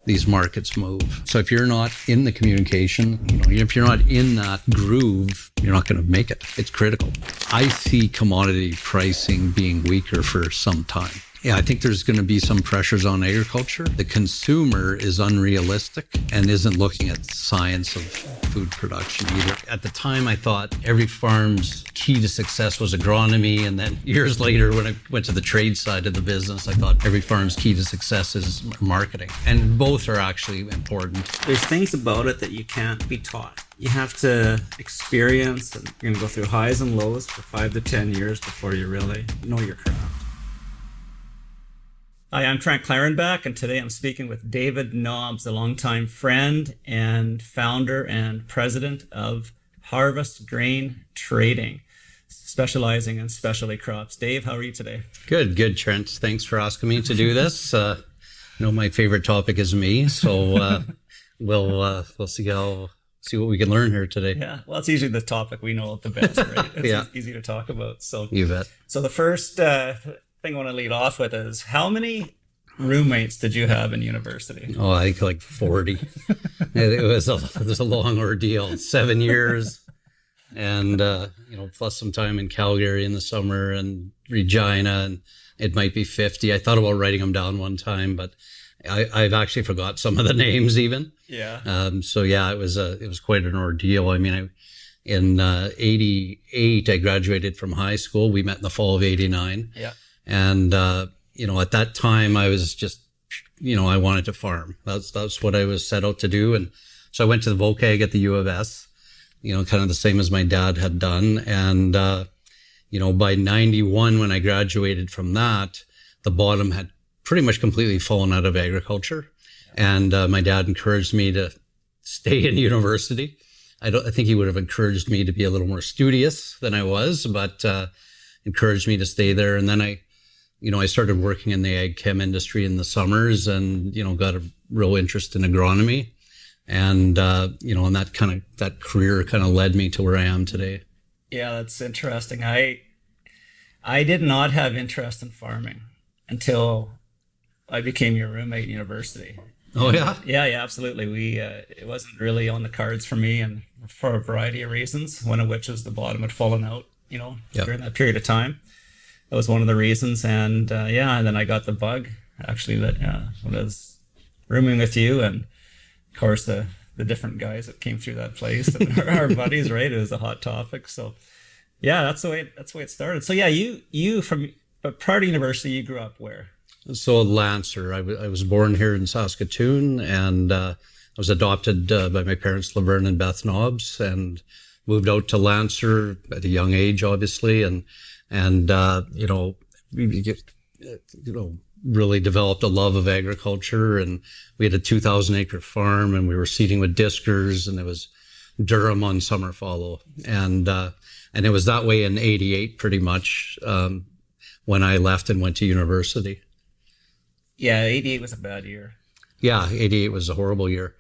these markets move. So if you're not in the communication, if you're not in that groove, you're not going to make it. It's critical. I see commodity pricing being weaker for some time. Yeah, I think there's going to be some pressures on agriculture. The consumer is unrealistic and isn't looking at science of food production either. At the time, I thought every farm's key to success was agronomy. And then years later, when I went to the trade side of the business, I thought every farm's key to success is marketing. And both are actually important. There's things about it that you can't be taught. You have to experience, and you're going to go through highs and lows for 5 to 10 years before you really know your craft. Hi, I'm Trent Klarenbach, and today I'm speaking with David Nobbs, a longtime friend and founder and president of Harvest Grain Trading, specializing in specialty crops. Dave, how are you today? Good, Trent. Thanks for asking me to do this. My favorite topic is me, so we'll see what we can learn here today. Yeah, well, it's usually the topic we know the best, right? It's easy to talk about. So you bet. So the first thing I want to lead off with is, how many roommates did you have in university? Oh, I think like 40. It was a long ordeal. 7 years, and plus some time in Calgary in the summer and Regina, and it might be 50. I thought about writing them down one time, but I've actually forgot some of the names even. Yeah. It was quite an ordeal. I mean, in 88, I graduated from high school. We met in the fall of 89. Yeah. And, at that time I was just, I wanted to farm. That's what I was set out to do. And so I went to the VOCAG at the U of S, kind of the same as my dad had done. And, by 91, when I graduated from that, the bottom had pretty much completely fallen out of agriculture. And, my dad encouraged me to stay in university. I think he would have encouraged me to be a little more studious than I was, but, encouraged me to stay there. And then I started working in the ag chem industry in the summers and, got a real interest in agronomy. And, and that career kind of led me to where I am today. Yeah, that's interesting. I did not have interest in farming until I became your roommate in university. Oh, yeah? Yeah, absolutely. It wasn't really on the cards for me, and for a variety of reasons, one of which is the bottom had fallen out, during that period of time. That was one of the reasons. And and then I got the bug, actually, that when I was rooming with you, and of course the different guys that came through that place, and our buddies, right? It was a hot topic. So yeah, that's the way it started. So yeah, but prior to university, you grew up where? So Lancer. I was born here in Saskatoon, and I was adopted by my parents, Laverne and Beth Nobbs, and moved out to Lancer at a young age, obviously, and really developed a love of agriculture. And we had a 2,000 acre farm, and we were seeding with diskers, and it was durum on summer fallow. And it was that way in 88 pretty much, when I left and went to university. Yeah, 88 was a bad year. Yeah, 88 was a horrible year.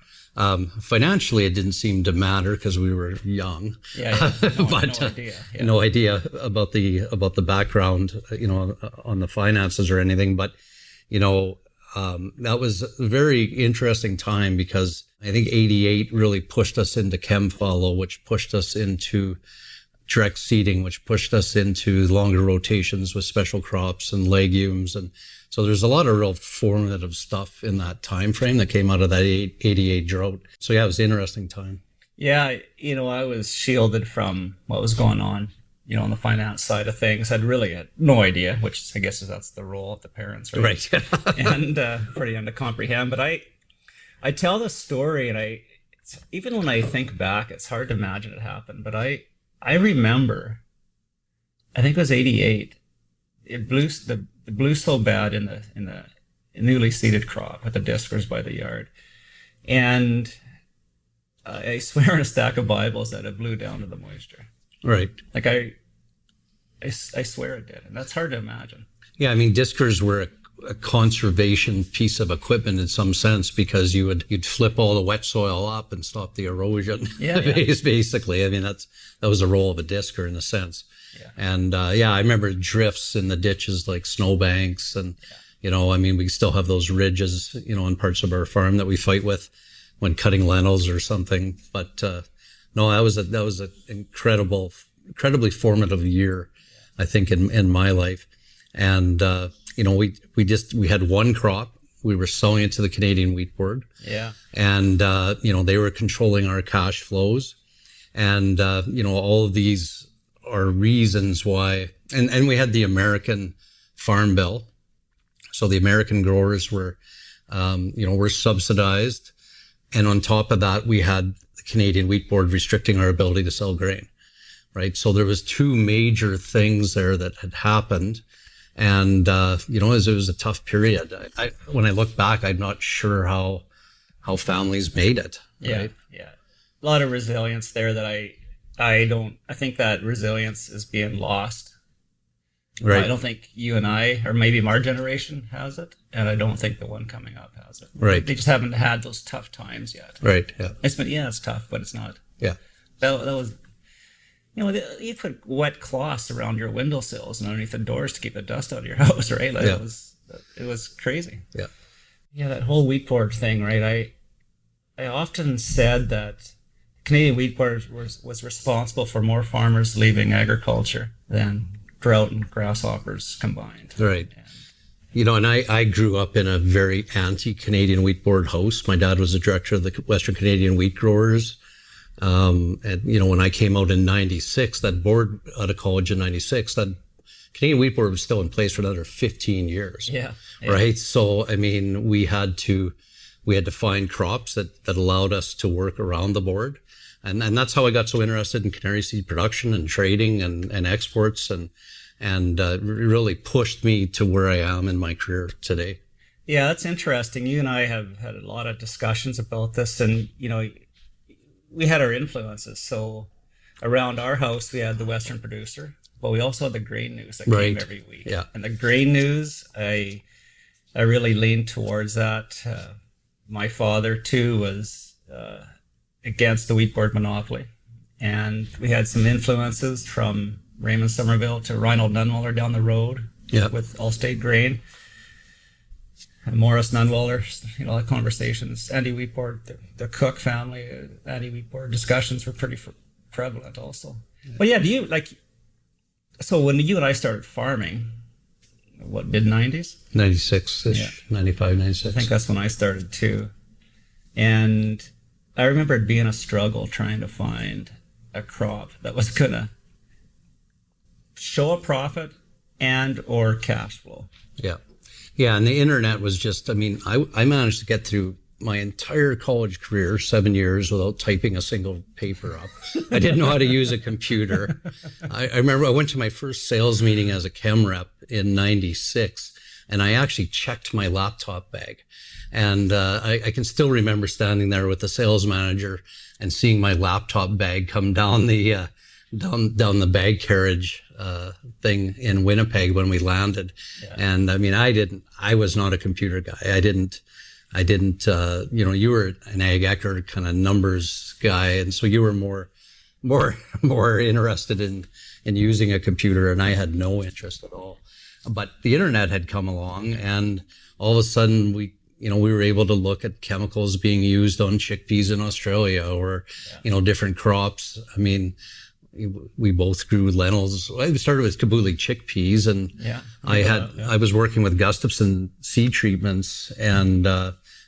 Financially, it didn't seem to matter because we were young. Yeah. No idea. Yeah. No idea about the background, on the finances or anything. But, that was a very interesting time, because I think 88 really pushed us into chem fallow, which pushed us into direct seeding, which pushed us into longer rotations with special crops and legumes. And so there's a lot of real formative stuff in that time frame that came out of that 88 drought. So yeah, it was an interesting time. Yeah, I was shielded from what was going on, on the finance side of things. I'd really had no idea, which I guess that's the role of the parents, right? And pretty hard to comprehend. But I tell the story, and even when I think back, it's hard to imagine it happened. But I remember, I think it was 88. It blew so bad in the newly seeded crop with the diskers by the yard, and I swear on a stack of Bibles that it blew down to the moisture. Right. Like I swear it did, and that's hard to imagine. Yeah, I mean, diskers were a conservation piece of equipment in some sense, because you'd flip all the wet soil up and stop the erosion. Yeah. Basically. I mean, that was the role of a disker in a sense. Yeah. And I remember drifts in the ditches like snowbanks, and I mean, we still have those ridges, in parts of our farm that we fight with when cutting lentils or something. But, no, that was an incredibly formative year, I think, in my life. And, we had one crop. We were selling it to the Canadian Wheat Board. Yeah. And, they were controlling our cash flows. And, all of these are reasons why, and we had the American Farm Bill. So the American growers were subsidized. And on top of that, we had the Canadian Wheat Board restricting our ability to sell grain, right? So there was two major things there that had happened. And, it was a tough period. When I look back, I'm not sure how families made it. Right? Yeah. A lot of resilience there that I think that resilience is being lost. Right. I don't think you and I, or maybe our generation, has it, and I don't think the one coming up has it. Right. They just haven't had those tough times yet. Right. Yeah. It's tough, but it's not. Yeah. That was, you put wet cloths around your windowsills and underneath the doors to keep the dust out of your house, right? Like it was crazy. Yeah. Yeah, that whole wheat board thing, right? I often said that Canadian Wheat Board was responsible for more farmers leaving agriculture than drought and grasshoppers combined. Right. And I grew up in a very anti-Canadian Wheat Board house. My dad was the director of the Western Canadian Wheat Growers. And, when I came out in 96, that board out of college in 96, that Canadian Wheat Board was still in place for another 15 years. Yeah. Right. So, I mean, we had to find crops that allowed us to work around the board. And that's how I got so interested in canary seed production and trading and exports and really pushed me to where I am in my career today. Yeah, that's interesting. You and I have had a lot of discussions about this, and, we had our influences. So around our house, we had the Western Producer, but we also had the Grain News that came every week. Yeah. And the Grain News, I really leaned towards that. My father, too, was against the wheat board monopoly. And we had some influences from Raymond Somerville to Reinhold Nunwaller down the road with Allstate Grain. And Morris Nunwaller, the conversations, anti-wheat board, the Cook family, anti-wheat board discussions were pretty prevalent also. Yeah. But yeah, so when you and I started farming, what, mid-90s? 96-ish, 95, 96. I think that's when I started too. And I remember it being a struggle trying to find a crop that was going to show a profit and or cash flow. Yeah. Yeah, and the internet was just, I managed to get through my entire college career, 7 years, without typing a single paper up. I didn't know how to use a computer. I remember I went to my first sales meeting as a chem rep in 96, and I actually checked my laptop bag. And I can still remember standing there with the sales manager and seeing my laptop bag come down the down the bag carriage thing in Winnipeg when we landed. Yeah. And I was not a computer guy. I didn't, you were an ag ector kind of numbers guy. And so you were more interested in using a computer, and I had no interest at all. But the internet had come along, and all of a sudden we were able to look at chemicals being used on chickpeas in Australia or, different crops. We both grew lentils. I started with Kabuli chickpeas, and I was working with Gustafson seed treatments and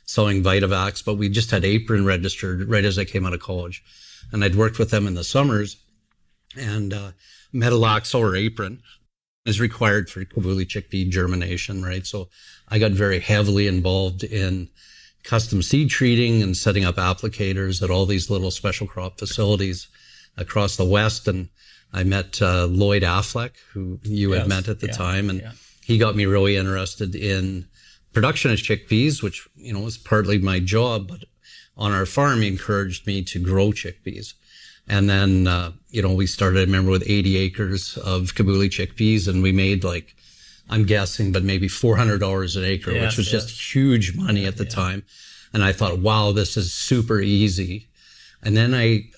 selling Vitavax, but we just had Apron registered right as I came out of college. And I'd worked with them in the summers, and Metalaxyl or Apron is required for Kabuli chickpea germination, right? So I got very heavily involved in custom seed treating and setting up applicators at all these little special crop facilities across the West. And I met Lloyd Affleck, who you had met at the time. And he got me really interested in production of chickpeas, which, was partly my job. But on our farm, he encouraged me to grow chickpeas. And then, we started, I remember, with 80 acres of Kabuli chickpeas, and we made I'm guessing, but maybe $400 an acre, which was just huge money at the time. And I thought, wow, this is super easy. And then I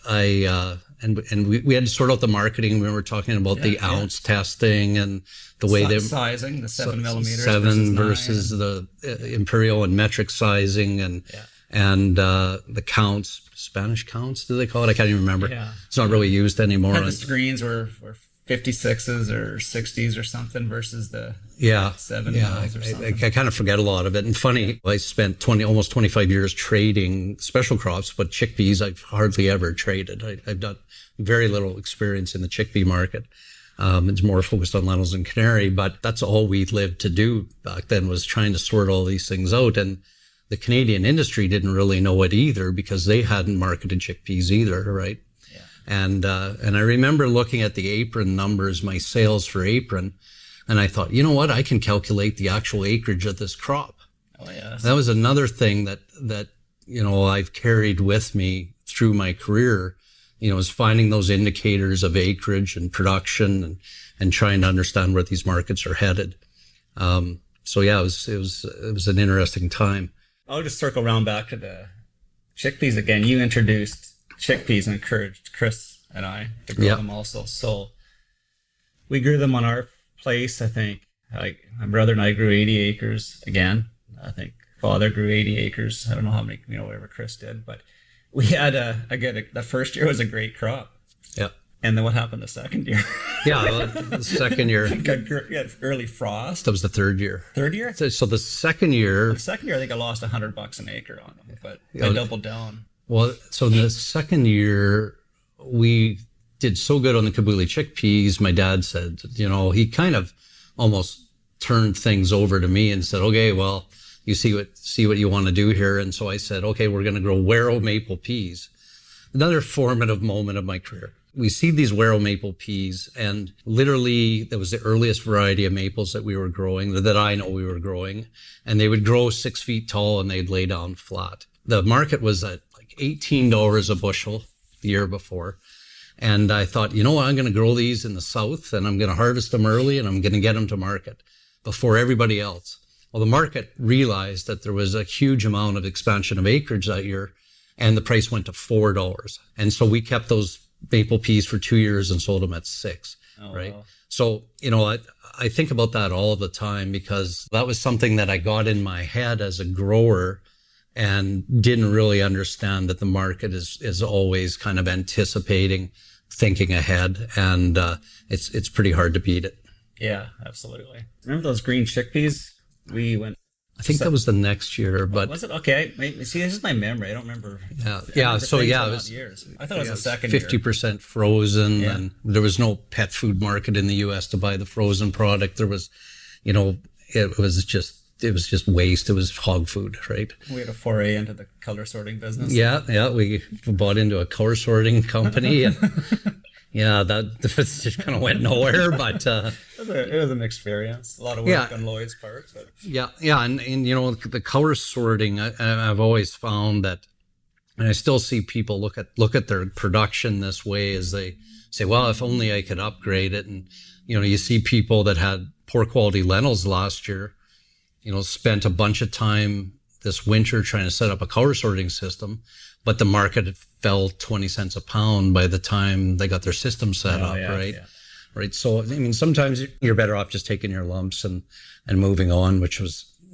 and we had to sort out the marketing. We were talking about the ounce testing and the way they sizing, the 7 millimeters, 7 versus the imperial and metric sizing, and the counts, Spanish counts, do they call it? I can't even remember. Yeah. It's not really used anymore. And the screens were 56s or 60s or something versus the 7 mils or something. I kind of forget a lot of it. And funny, I spent almost 25 years trading special crops, but chickpeas I've hardly ever traded. I've done very little experience in the chickpea market. It's more focused on lentils and canary, but that's all we lived to do back then, was trying to sort all these things out. And the Canadian industry didn't really know it either, because they hadn't marketed chickpeas either, right? And I remember looking at the apron numbers, my sales for apron, and I thought, you know what, I can calculate the actual acreage of this crop. Oh, yeah. That was another thing that, you know, I've carried with me through my career, you know, is finding those indicators of acreage and production and trying to understand where these markets are headed. So yeah, it was an interesting time. I'll just circle around back to the chickpeas again. You introduced chickpeas and encouraged Chris and I to grow them also. So we grew them on our place. I think my brother and I grew 80 acres again. I think father grew 80 acres. I don't know how many, you know, whatever Chris did, but we had the first year was a great crop. Yeah. And then what happened the second year? The second year. Got early frost. That was the third year. Third year? So the second year. I think I lost $100 an acre on them, but I doubled down. Well, so in the second year, we did so good on the Kabuli chickpeas. My dad said, you know, he kind of almost turned things over to me and said, okay, well, you see what you want to do here. And so I said, okay, we're going to grow Wero maple peas. Another formative moment of my career. We seed these Wero maple peas, and literally that was the earliest variety of maples that we were growing, that I know we were growing. And they would grow 6 feet tall and they'd lay down flat. The market was at $18 a bushel the year before. And I thought, you know what, I'm going to grow these in the south, and I'm going to harvest them early, and I'm going to get them to market before everybody else. Well, the market realized that there was a huge amount of expansion of acreage that year, and the price went to $4. And so we kept those maple peas for 2 years and sold them at $6, right? Wow. So, you know, I think about that all the time, because that was something that I got in my head as a grower and didn't really understand that the market is always kind of anticipating, thinking ahead, and it's pretty hard to beat it. Yeah, absolutely. Remember those green chickpeas? We went. I think that was the next year, but was it? Okay, see, this is my memory. I don't remember. Yeah. So yeah, it was years. I thought it was the second 50% frozen, and there was no pet food market in the U.S. to buy the frozen product. There was, you know, it was just waste. It was hog food, right? We had a foray into the color sorting business. Yeah. We bought into a color sorting company, and that just kind of went nowhere. But it was an experience. A lot of work on Lloyd's part. But. And you know, the color sorting, I've always found that, and I still see people look at their production this way, as they say, well, if only I could upgrade it. And you know, you see people that had poor quality lentils last year, you know, spent a bunch of time this winter trying to set up a color sorting system, but the market fell 20 cents a pound by the time they got their system set up, right? Yeah. Right. So, I mean, sometimes you're better off just taking your lumps and moving on,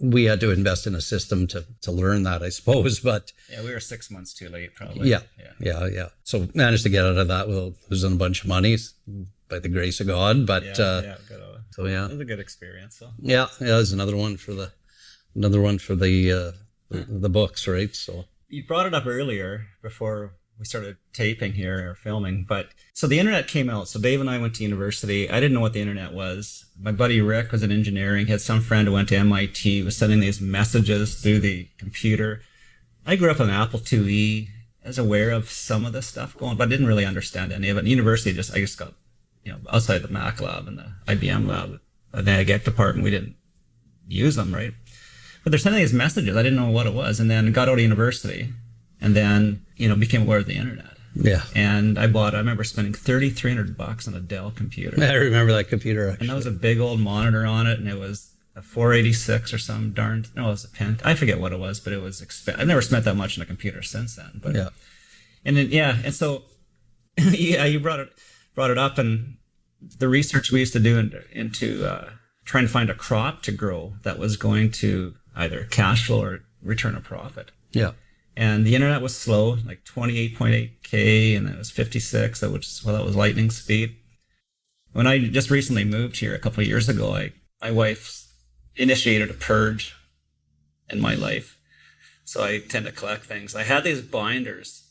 we had to invest in a system to learn that, I suppose, but. Yeah, we were 6 months too late, probably. Yeah. So managed to get out of that without losing a bunch of money by the grace of God, but. So yeah, it was a good experience. So. Yeah, there's another one for the books, right? So you brought it up earlier before we started taping here or filming, but so the internet came out. So Dave and I went to university. I didn't know what the internet was. My buddy Rick was in engineering. He had some friend who went to MIT, was sending these messages through the computer. I grew up on an Apple IIe. I was aware of some of this stuff going, but I didn't really understand any of it. In university, I just got, you know, outside the Mac lab and the IBM lab, the ag department, we didn't use them, right? But they're sending these messages. I didn't know what it was. And then got out of university and then, you know, became aware of the internet. Yeah. And I remember spending $3,300 on a Dell computer. I remember that computer, actually. And that was a big old monitor on it. And it was a 486 or some it was a Pent. I forget what it was, but it was expensive. I've never spent that much on a computer since then. But, yeah. And then, and so Yeah, you brought it up, and the research we used to do into trying to find a crop to grow that was going to either cash flow or return a profit. Yeah. And the internet was slow, like 28.8K, and it was 56, that was lightning speed. When I just recently moved here a couple of years ago, my wife initiated a purge in my life. So I tend to collect things. I had these binders,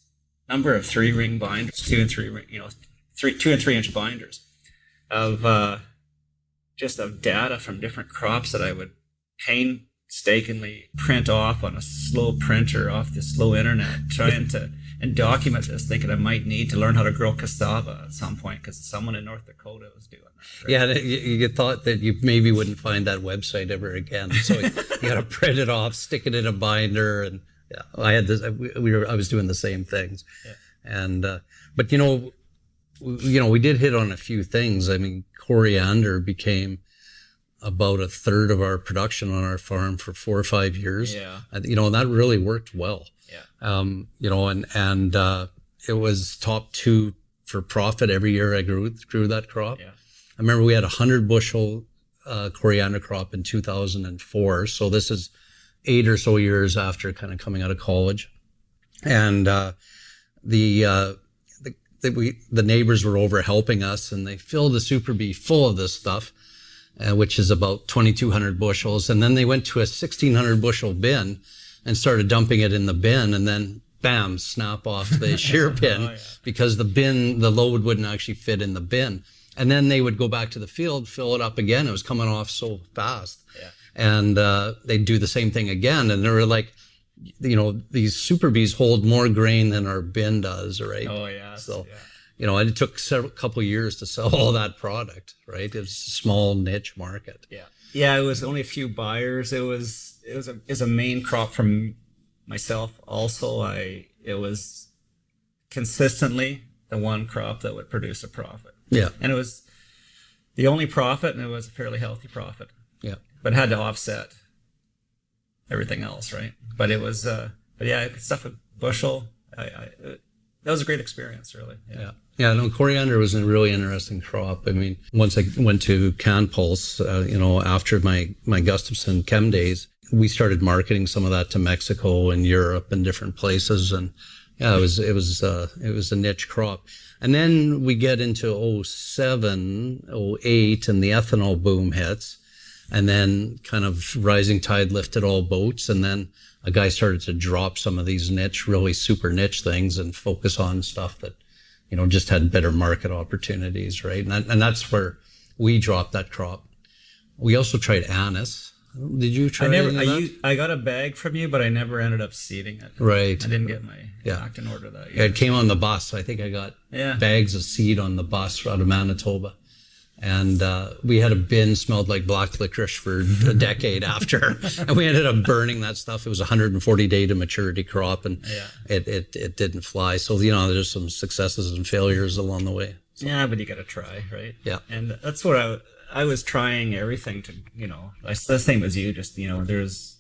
number of 3-ring binders, 2 and 3 ring, 2 and 3 inch binders of just of data from different crops that I would painstakingly print off on a slow printer off the slow internet, trying to and document this, thinking I might need to learn how to grow cassava at some point because someone in North Dakota was doing that. Right? Yeah, you thought that you maybe wouldn't find that website ever again, so you got to print it off, stick it in a binder, and yeah, I had this. I was doing the same things, yeah. And but we did hit on a few things. I mean, coriander became about a third of our production on our farm for 4 or 5 years. Yeah, and that really worked well. Yeah. And it was top 2 for profit every year I grew that crop. Yeah. I remember we had 100 bushel coriander crop in 2004. So this is 8 or so years after kind of coming out of college. And the neighbors were over helping us, and they filled the Super Bee full of this stuff, which is about 2,200 bushels. And then they went to a 1,600 bushel bin and started dumping it in the bin, and then bam, snap off the shear pin. Oh, yeah. Because the load wouldn't actually fit in the bin. And then they would go back to the field, fill it up again. It was coming off so fast. Yeah. And they'd do the same thing again. And they were like, these Super Bees hold more grain than our bin does, right? Oh, yeah. So, it took couple years to sell all that product, right? It was a small niche market. Yeah. Yeah, it was only a few buyers. It was a main crop from myself. Also, it was consistently the one crop that would produce a profit. Yeah. And it was the only profit, and it was a fairly healthy profit. Yeah. But it had to offset everything else, right? But it was, stuff with bushel. That was a great experience, really. Yeah. Yeah, no, coriander was a really interesting crop. I mean, once I went to Canpulse, after my Gustafson Chem days, we started marketing some of that to Mexico and Europe and different places. And yeah, it was a niche crop. And then we get into 07, 08, and the ethanol boom hits. And then kind of rising tide lifted all boats. And then a guy started to drop some of these really super niche things and focus on stuff that, just had better market opportunities, right? And that's where we dropped that crop. We also tried anise. Did you try that? I got a bag from you, but I never ended up seeding it. Right. I didn't get my act in order that year. Yeah, it came on the bus. I think I got bags of seed on the bus out of Manitoba. And we had a bin smelled like black licorice for a decade after, and we ended up burning that stuff. It was a 140-day to maturity crop, and it didn't fly. So there's some successes and failures along the way. So. Yeah, but you got to try, right? Yeah, and that's what I was trying everything to the same as you. Just there's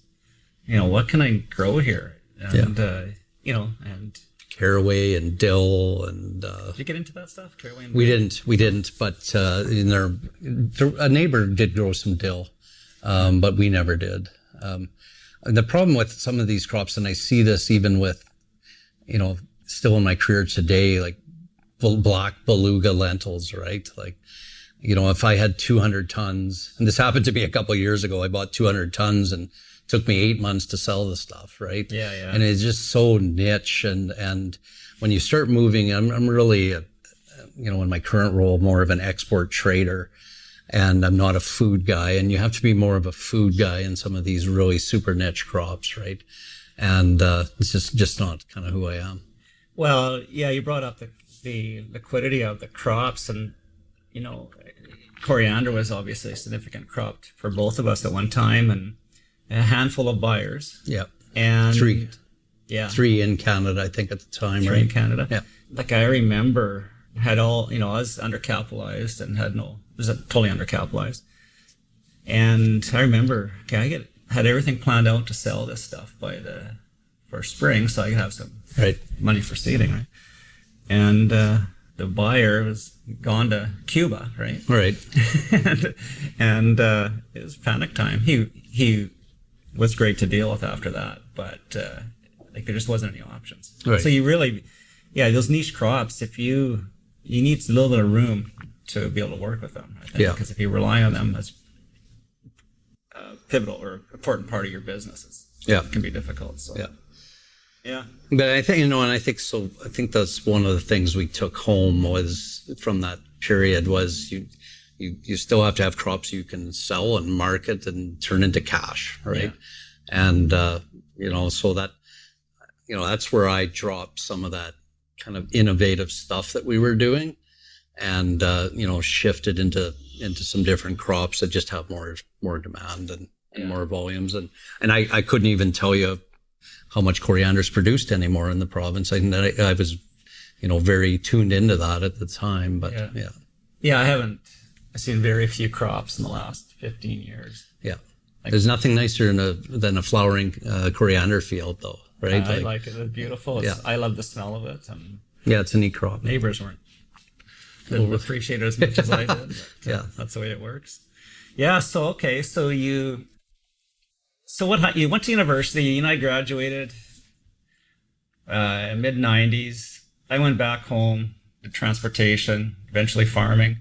what can I grow here, and and. Caraway and dill and did you get into that stuff? Caraway and dill? We didn't. But a neighbor did grow some dill, but we never did. The problem with some of these crops, and I see this even with, still in my career today, like black beluga lentils, right? Like, if I had 200 tons, and this happened to me a couple of years ago, I bought 200 tons and took me 8 months to sell the stuff, right? Yeah, yeah. And it's just so niche. And when you start moving, I'm really, in my current role, more of an export trader, and I'm not a food guy. And you have to be more of a food guy in some of these really super niche crops, right? And it's just not kind of who I am. Well, yeah, you brought up the liquidity of the crops, and coriander was obviously a significant crop for both of us at one time, and a handful of buyers. Yeah. And 3. Yeah. 3 in Canada, I think, at the time, 3 right? in Canada. Yeah. Like I remember had all, I was undercapitalized and was totally undercapitalized. And I remember, had everything planned out to sell this stuff for spring, so I could have some money for seeding, right? And the buyer was gone to Cuba, right? Right. and it was panic time. He was great to deal with after that, but like there just wasn't any options. Right. So you really, those niche crops, if you need a little bit of room to be able to work with them, I think, because if you rely on them as a pivotal or important part of your business, it can be difficult. So. Yeah. But I think, and I think so. I think that's one of the things we took home was from that period was you still have to have crops you can sell and market and turn into cash, right? Yeah. And, so that, that's where I dropped some of that kind of innovative stuff that we were doing and, shifted into some different crops that just have more demand and more volumes. And I couldn't even tell you how much coriander is produced anymore in the province. I was, very tuned into that at the time, but I've seen very few crops in the last 15 years. Yeah. There's nothing nicer than a flowering coriander field though, right? I like it. It's beautiful. I love the smell of it. And it's a neat crop. Neighbors didn't appreciate it as much as I did. But, that's the way it works. Yeah. So, okay. So you went to university, you and I graduated in mid-90s. I went back home, did transportation, eventually farming.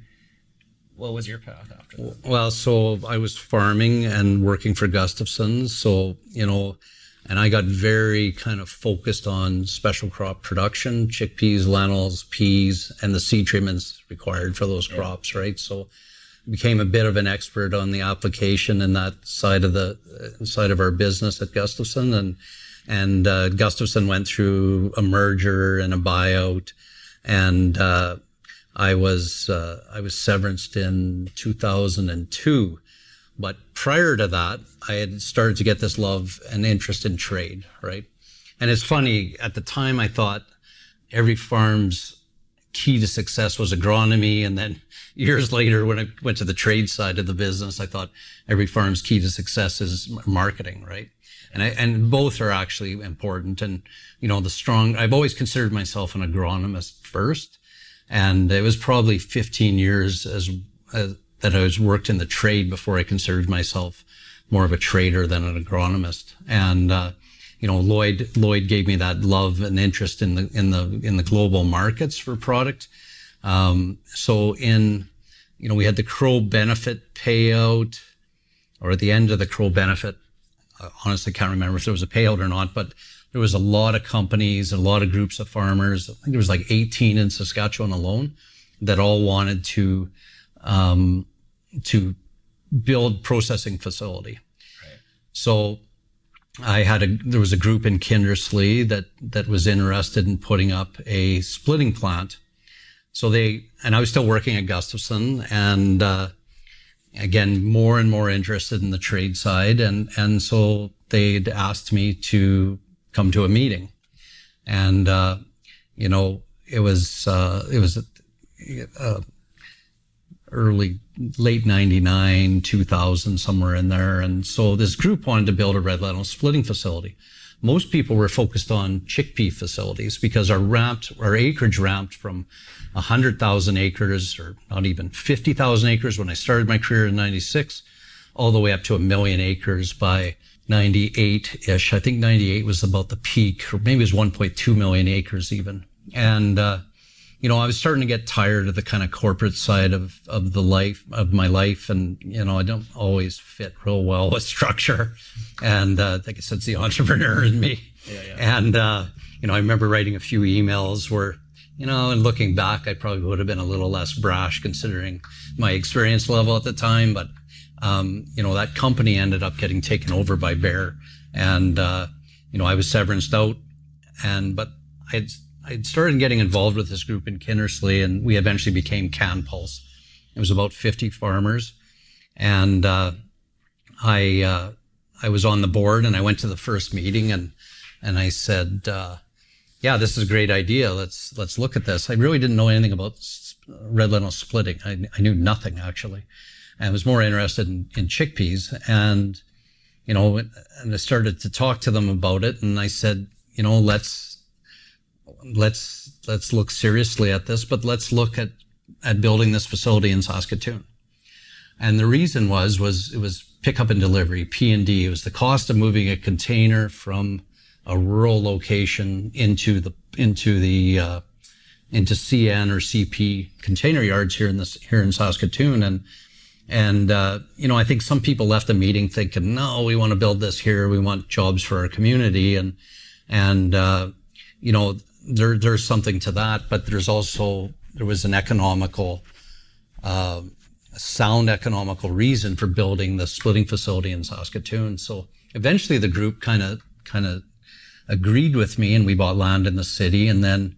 What was your path after that? Well, so I was farming and working for Gustafson's. So, and I got very kind of focused on special crop production, chickpeas, lentils, peas, and the seed treatments required for those crops, right? So became a bit of an expert on the application in that side of our business at Gustafson, and Gustafson went through a merger and a buyout, and I was severanced in 2002, but prior to that, I had started to get this love and interest in trade, right? And it's funny, at the time I thought every farm's key to success was agronomy, and then years later, when I went to the trade side of the business, I thought every farm's key to success is marketing, right? And both are actually important. And, I've always considered myself an agronomist first. And it was probably 15 years that I was worked in the trade before I considered myself more of a trader than an agronomist. And, Lloyd gave me that love and interest in the global markets for product. So we had the Crow benefit payout, or at the end of the Crow benefit, I honestly can't remember if there was a payout or not, but there was a lot of companies, a lot of groups of farmers. I think there was like 18 in Saskatchewan alone that all wanted to build processing facility. Right. So there was a group in Kindersley that was interested in putting up a splitting plant. So and I was still working at Gustafson, and again, more and more interested in the trade side. And so they'd asked me to come to a meeting. And, it was late 99, 2000, somewhere in there. And so this group wanted to build a red lentil splitting facility. Most people were focused on chickpea facilities because our acreage ramped from 100,000 acres, or not even 50,000 acres when I started my career in 96, all the way up to 1 million acres by 98-ish. I think 98 was about the peak, or maybe it was 1.2 million acres even. And, I was starting to get tired of the kind of corporate side of my life. And, I don't always fit real well with structure. And, like I said, it's the entrepreneur in me. Yeah. And, I remember writing a few emails where, and looking back, I probably would have been a little less brash considering my experience level at the time. But, that company ended up getting taken over by Bayer. And, I was severanced out, but I'd started getting involved with this group in Kindersley, and we eventually became Canpulse. It was about 50 farmers. And, I was on the board, and I went to the first meeting, and I said, this is a great idea. Let's look at this. I really didn't know anything about red lentil splitting. I knew nothing, actually. And I was more interested in chickpeas. And, and I started to talk to them about it. And I said, let's look seriously at this, but let's look at building this facility in Saskatoon. And the reason was it was pickup and delivery, P&D. It was the cost of moving a container from a rural location into CN or CP container yards here in Saskatoon. And I think some people left the meeting thinking, no, we want to build this here. We want jobs for our community. And there's something to that, but there was an sound economical reason for building the splitting facility in Saskatoon. So eventually the group kind of agreed with me, and we bought land in the city. And then,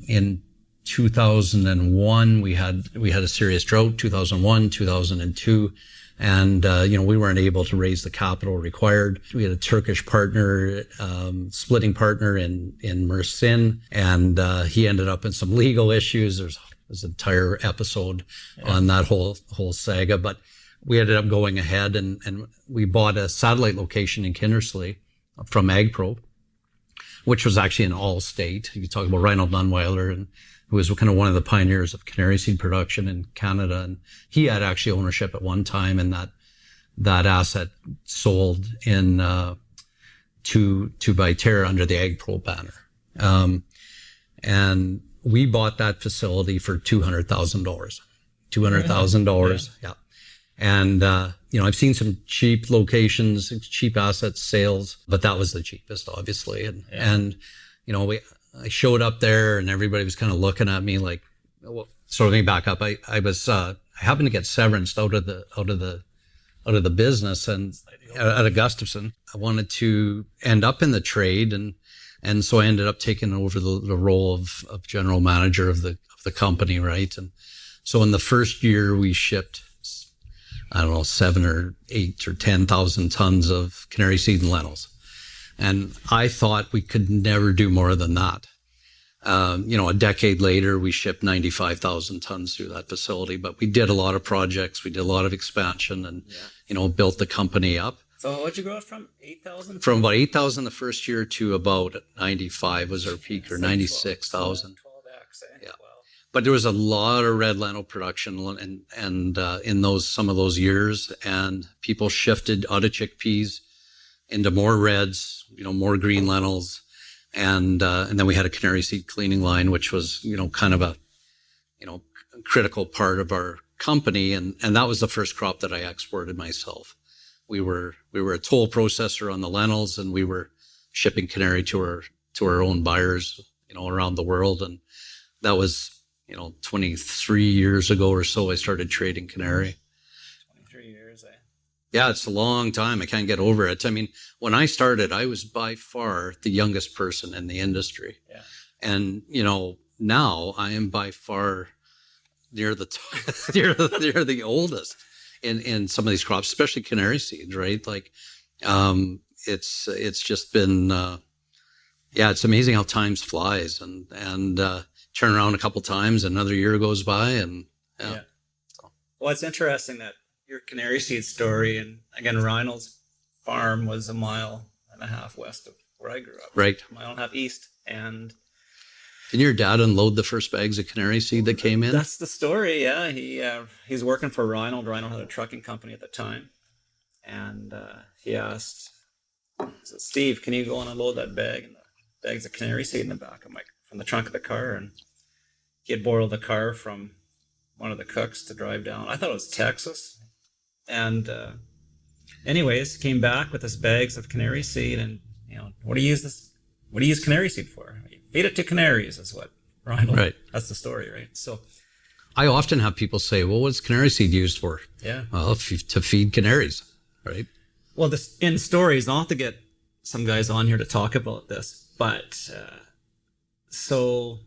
in 2001, we had a serious drought, 2001, 2002. And, we weren't able to raise the capital required. We had a Turkish partner, splitting partner in Mersin, and, he ended up in some legal issues. There's an entire episode on that whole saga, but we ended up going ahead and we bought a satellite location in Kindersley from AgPro, which was actually an all state. You talk about Reinhold Nunweiler, and who was kind of one of the pioneers of canary seed production in Canada. And he had actually ownership at one time, and that asset sold in, to Viterra under the AgPro banner. And we bought that facility for $200,000. $200,000. Yeah. And, I've seen some cheap locations, cheap asset sales, but that was the cheapest, obviously. And I showed up there and everybody was kind of looking at me like, well, so let me back up. I happened to get severance out of the business and at Gustafson. I wanted to end up in the trade, and so I ended up taking over the role of general manager of the company, right? And so in the first year we shipped, 7 or 8 or 10,000 tons of canary seed and lentils. And I thought we could never do more than that. A decade later, we shipped 95,000 tons through that facility, but we did a lot of projects. We did a lot of expansion and, built the company up. So what'd you grow it from? 8,000? From about 8,000 the first year to about 95 was our peak, or 96,000. 12x, eh? Yeah. Wow. But there was a lot of red lentil production and in some of those years, and people shifted out of chickpeas into more reds, more green lentils. And then we had a canary seed cleaning line, which was, kind of a critical part of our company. And that was the first crop that I exported myself. We were a toll processor on the lentils, and we were shipping canary to our own buyers, around the world. And that was, 23 years ago or so, I started trading canary. 23 years, eh? Yeah, it's a long time. I can't get over it. I mean, when I started, I was by far the youngest person in the industry. Yeah. And, now I am by far near the near the oldest in some of these crops, especially canary seeds, right? Like, it's just been, it's amazing how time flies, and turn around a couple times, another year goes by, and yeah. Well, it's interesting that your canary seed story, and again, Reinhold's farm was 1.5 miles west of where I grew up. Right. 1.5 miles east. And didn't your dad unload the first bags of canary seed that came in? That's the story, yeah. He's working for Reinhold. Reinhold had a trucking company at the time. And he asked, Steve, can you go and unload that bag? And the bags of canary seed in the back. I'm like, from the trunk of the car. And he had borrowed the car from one of the cooks to drive down. I thought it was Texas. And anyways, came back with his bags of canary seed, and what do you use canary seed for? You feed it to canaries, is what Reinhold. Right. That's the story, right? So I often have people say, well, what's canary seed used for? Yeah. Well, to feed canaries, right? Well, in stories, I'll have to get some guys on here to talk about this, but so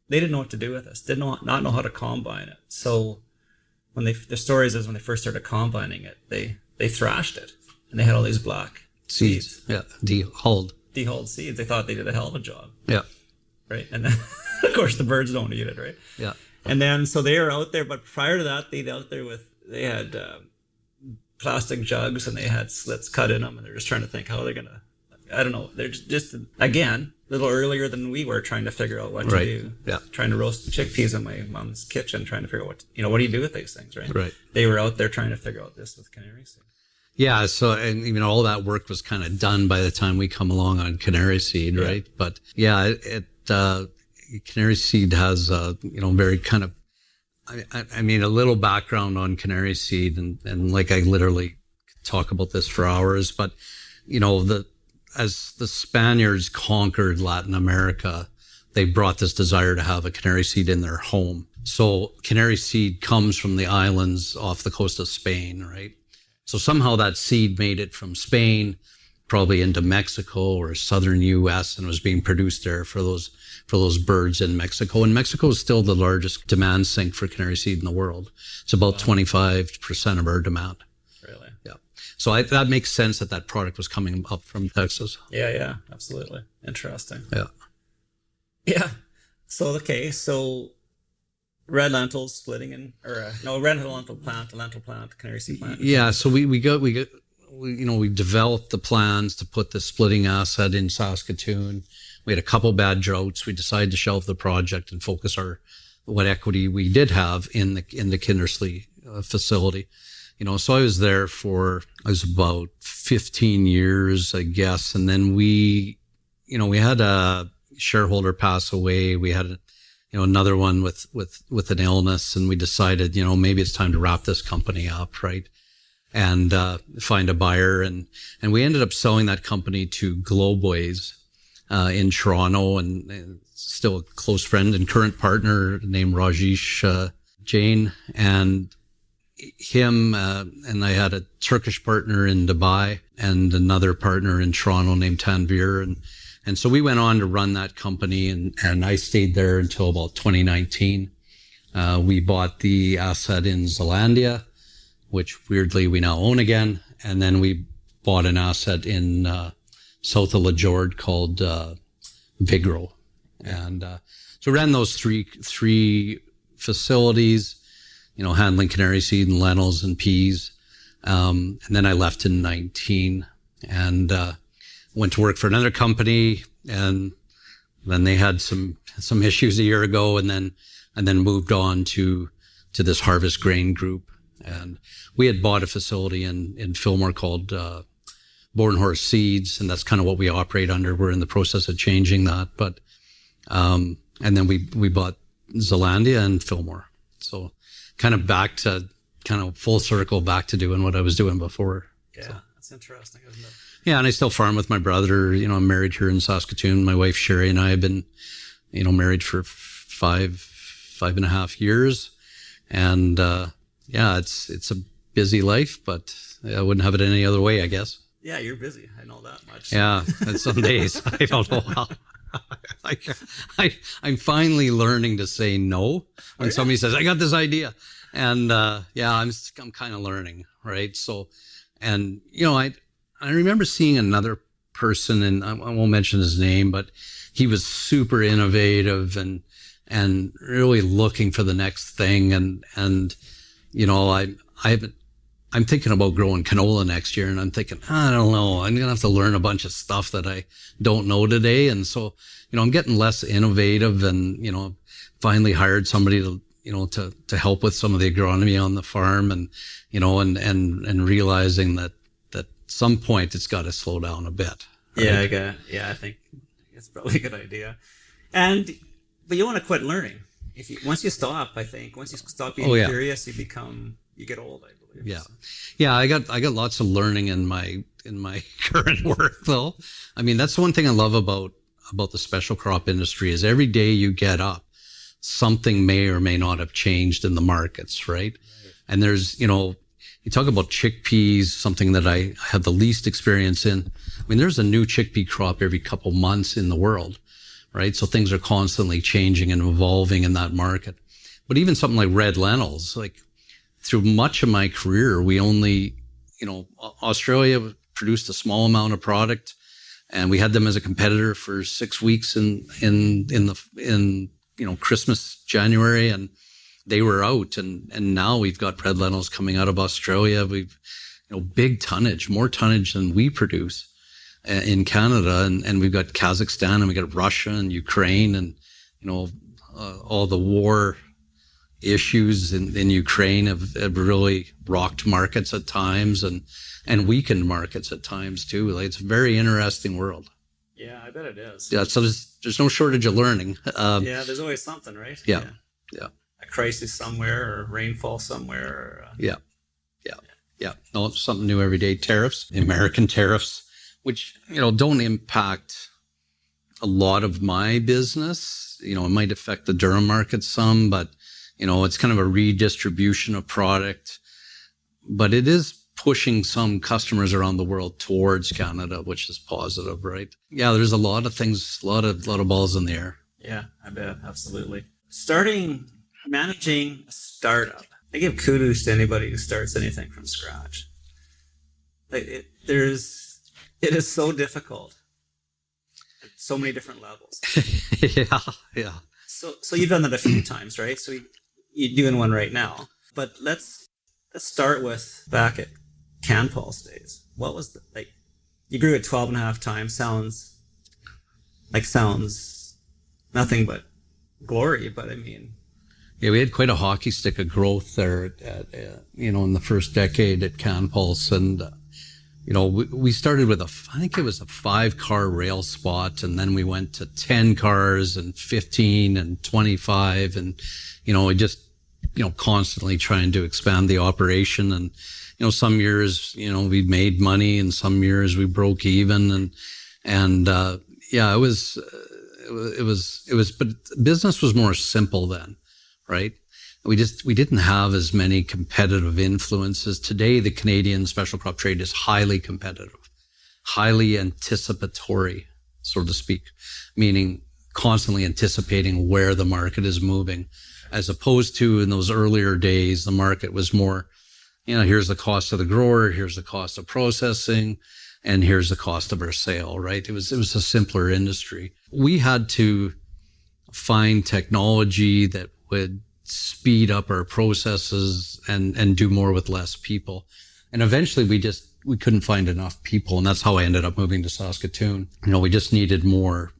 they didn't know what to do with this, did not know how to combine it. So when the stories is when they first started combining it, they thrashed it, and they had all these black seeds. Yeah, dehulled seeds. They thought they did a hell of a job. Yeah. Right. And then, of course, the birds don't eat it, right? Yeah. And then, so they were out there, but prior to that, they had plastic jugs, and they had slits cut in them, and they're just trying to think how they're going to, I don't know. They're just again, little earlier than we were trying to figure out what to do. Yeah. Trying to roast chickpeas in my mom's kitchen, trying to figure out what do you do with these things, right? Right. They were out there trying to figure out this with canary seed. Yeah. So, and even all that work was kind of done by the time we come along on canary seed, right? But yeah, canary seed has, very kind of, I mean, a little background on canary seed, and like I literally talk about this for hours, but as the Spaniards conquered Latin America, they brought this desire to have a canary seed in their home. So canary seed comes from the islands off the coast of Spain, right? So somehow that seed made it from Spain, probably into Mexico or southern U.S., and was being produced there for those birds in Mexico. And Mexico is still the largest demand sink for canary seed in the world. It's about 25% of our demand. Really? Yeah. So that makes sense that product was coming up from Texas. Yeah, absolutely. Interesting. Yeah. Yeah. So, red lentils splitting red lentil plant, canary seed plant. Yeah. So we developed the plans to put the splitting asset in Saskatoon. We had a couple bad droughts. We decided to shelve the project and focus what equity we did have in the Kindersley facility. So I was there for about 15 years, I guess. And then we had a shareholder pass away. We had, another one with an illness, and we decided, maybe it's time to wrap this company up, right? And, find a buyer. And we ended up selling that company to Globeways, in Toronto, and still a close friend and current partner named Rajesh, Jain. And him, and I had a Turkish partner in Dubai and another partner in Toronto named Tanvir. And so we went on to run that company, and I stayed there until about 2019. We bought the asset in Zealandia, which weirdly we now own again. And then we bought an asset in, south of LaJord called, Vigro. And, so we ran those three facilities, handling canary seed and lentils and peas. And then I left in 19 and, went to work for another company, and then they had some issues a year ago, and then moved on to this Harvest Grain Group. And we had bought a facility in Fillmore called, Born Horse Seeds, and that's kind of what we operate under. We're in the process of changing that, but, and then we bought Zealandia and Fillmore. So kind of full circle back to doing what I was doing before. Yeah. So. That's interesting, isn't it? Yeah. And I still farm with my brother. I'm married here in Saskatoon. My wife, Sherry, and I have been, married for 5.5 years. And, it's a busy life, but I wouldn't have it any other way, I guess. Yeah, you're busy. I know that much. Yeah, and some days I don't know how. I'm finally learning to say no when somebody says, "I got this idea," and I'm kind of learning, right? So, and I remember seeing another person, and I won't mention his name, but he was super innovative and really looking for the next thing, and I'm thinking about growing canola next year, and I'm thinking, I don't know, I'm going to have to learn a bunch of stuff that I don't know today. And so, I'm getting less innovative, and, finally hired somebody to help with some of the agronomy on the farm, and, and realizing that at some point it's got to slow down a bit. Right? I think it's probably a good idea. But you want to quit learning. Once you stop being curious, you get old, I believe. Yeah. So. Yeah. I got lots of learning in my current work though. I mean, that's the one thing I love about the special crop industry is every day you get up, something may or may not have changed in the markets, right? And there's, you talk about chickpeas, something that I have the least experience in. I mean, there's a new chickpea crop every couple months in the world, right? So things are constantly changing and evolving in that market. But even something like red lentils, like through much of my career, we only, Australia produced a small amount of product, and we had them as a competitor for 6 weeks in Christmas, January, and they were out. And now we've got red lentils coming out of Australia. We've, big tonnage, more tonnage than we produce. in Canada, and we've got Kazakhstan, and we got Russia and Ukraine, and all the war issues in Ukraine have really rocked markets at times and weakened markets at times too. Like, it's a very interesting world. Yeah, I bet it is. Yeah, so there's no shortage of learning. Yeah, there's always something, right? Yeah. A crisis somewhere, or rainfall somewhere. Or, Yeah. No, it's something new every day. Tariffs, American tariffs, which, don't impact a lot of my business. It might affect the Durham market some, but, it's kind of a redistribution of product. But it is pushing some customers around the world towards Canada, which is positive, right? Yeah, there's a lot of things, a lot of balls in the air. Yeah, I bet. Absolutely. Managing a startup. I give kudos to anybody who starts anything from scratch. It is so difficult at so many different levels. Yeah. So you've done that a few times, right? So you're doing one right now. But let's start with back at Canpulse days. What was you grew at 12.5 times. Sounds nothing but glory, but I mean. Yeah, we had quite a hockey stick of growth there in the first decade at Canpulse. And, we started with I think it was a 5-car rail spot. And then we went to 10 cars and 15 and 25. And, we just, constantly trying to expand the operation. And, some years, we made money, and some years we broke even. It was, but business was more simple then. Right? We didn't have as many competitive influences. Today, the Canadian special crop trade is highly competitive, highly anticipatory, so to speak, meaning constantly anticipating where the market is moving, as opposed to in those earlier days, the market was more, here's the cost of the grower, here's the cost of processing, and here's the cost of our sale, right? It was a simpler industry. We had to find technology that would speed up our processes and do more with less people. And eventually we couldn't find enough people. And that's how I ended up moving to Saskatoon. We just needed more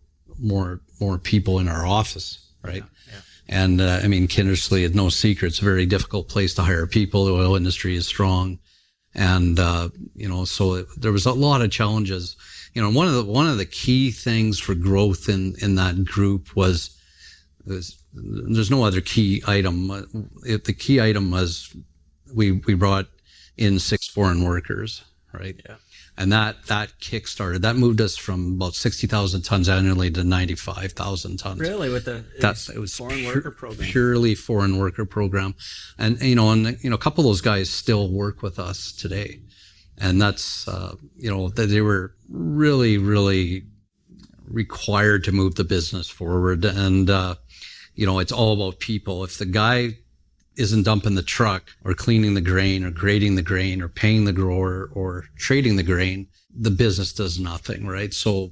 people in our office, right? Yeah. And Kindersley, it's no secret, it's a very difficult place to hire people. The oil industry is strong. And, so there was a lot of challenges. One of the key things for growth in that group was there's no other key item. The key item was we brought in 6 foreign workers, right? Yeah. And that kickstarted. That moved us from about 60,000 tons annually to 95,000 tons. Really, with it was foreign worker program. Purely foreign worker program, and a couple of those guys still work with us today, and that's that they were really, really required to move the business forward. And it's all about people. If the guy isn't dumping the truck or cleaning the grain or grading the grain or paying the grower or trading the grain, the business does nothing, right? So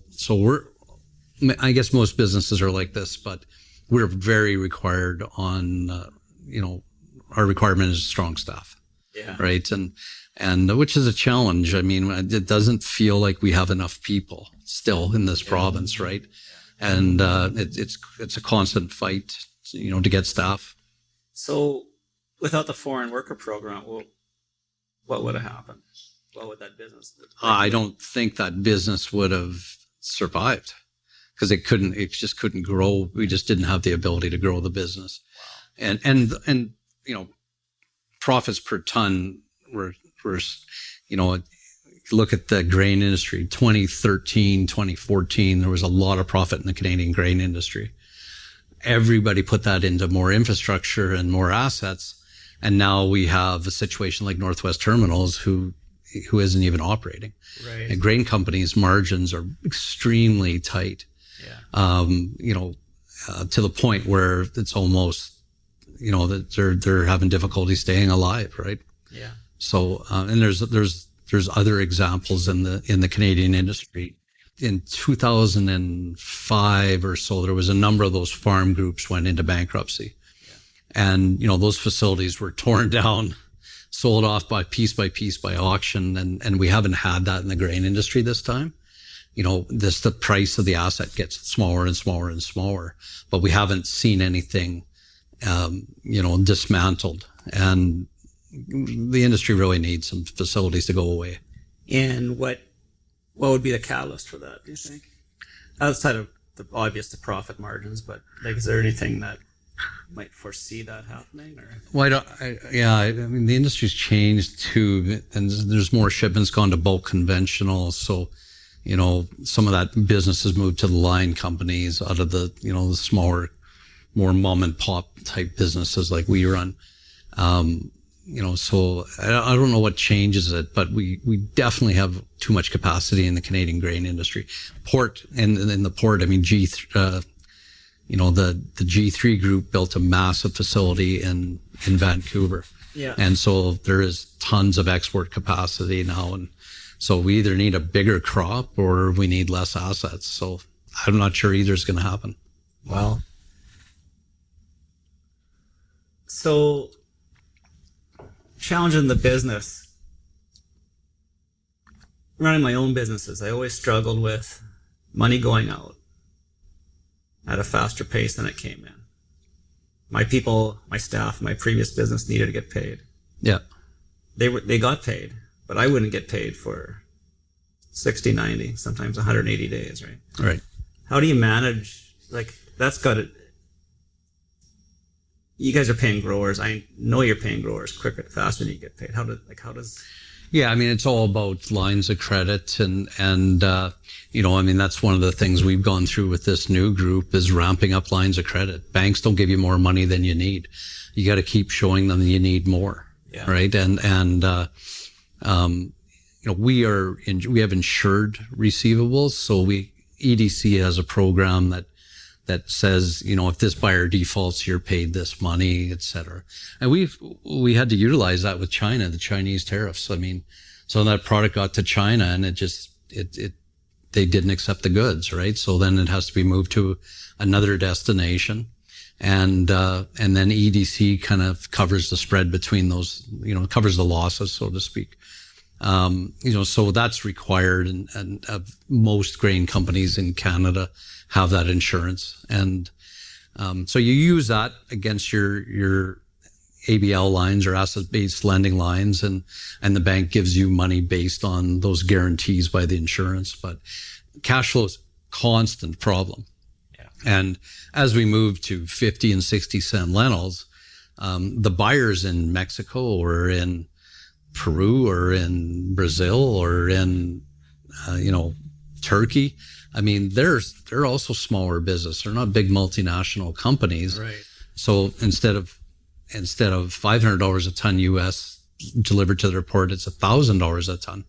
I guess most businesses are like this, but we're very required on, our requirement is strong staff, right? And which is a challenge. It doesn't feel like we have enough people still in this province, right? And it's a constant fight, to get staff. So, without the foreign worker program, what would have happened? What would that business? I don't think that business would have survived because it just couldn't grow. We just didn't have the ability to grow the business, wow. and profits per ton were look at the grain industry, 2013, 2014, there was a lot of profit in the Canadian grain industry. Everybody put that into more infrastructure and more assets. And now we have a situation like Northwest Terminals who isn't even operating. Right. And grain companies' margins are extremely tight. Yeah. To the point where it's almost, that they're having difficulty staying alive, right? Yeah. So, and there's other examples in the Canadian industry. In 2005 or so, there was a number of those farm groups went into bankruptcy. Yeah. And, those facilities were torn down, sold off by piece by auction. And we haven't had that in the grain industry this time. the price of the asset gets smaller and smaller and smaller, but we haven't seen anything, dismantled. And the industry really needs some facilities to go away. And what would be the catalyst for that, do you think? Outside of the profit margins, but like, is there anything that might foresee that happening? Or? Well, the industry's changed too, and there's more shipments gone to bulk conventional. So, some of that business has moved to the line companies out of the, the smaller, more mom and pop type businesses like we run. So I don't know what changes it, but we definitely have too much capacity in the Canadian grain industry. Port, and in the port, the G3 group built a massive facility in Vancouver. Yeah. And so there is tons of export capacity now. And so we either need a bigger crop or we need less assets. So I'm not sure either is going to happen. Well, so challenging the business, running my own businesses, I always struggled with money going out at a faster pace than it came in. My people, my staff, my previous business needed to get paid. Yeah. They got paid, but I wouldn't get paid for 60, 90, sometimes 180 days, right? Right. How do you manage, that's got to, you guys are paying growers. I know you're paying growers quicker, faster than you get paid. How does? Yeah, it's all about lines of credit and that's one of the things we've gone through with this new group is ramping up lines of credit. Banks don't give you more money than you need. You got to keep showing them that you need more. Yeah. Right. We have insured receivables. So EDC has a program that says, if this buyer defaults, you're paid this money, et cetera. And we had to utilize that with China, the Chinese tariffs. So that product got to China and they didn't accept the goods, right? So then it has to be moved to another destination. And then EDC kind of covers the spread between those, covers the losses, so to speak. So that's required and most grain companies in Canada have that insurance. And, so you use that against your ABL lines or asset-based lending lines and the bank gives you money based on those guarantees by the insurance. But cash flow is a constant problem. Yeah. And as we move to 50 and 60 cent lentils, the buyers in Mexico or in Peru or in Brazil or in, Turkey, they're also smaller business. They're not big multinational companies. Right. So instead of $500 a ton US delivered to their port, it's $1,000 a ton.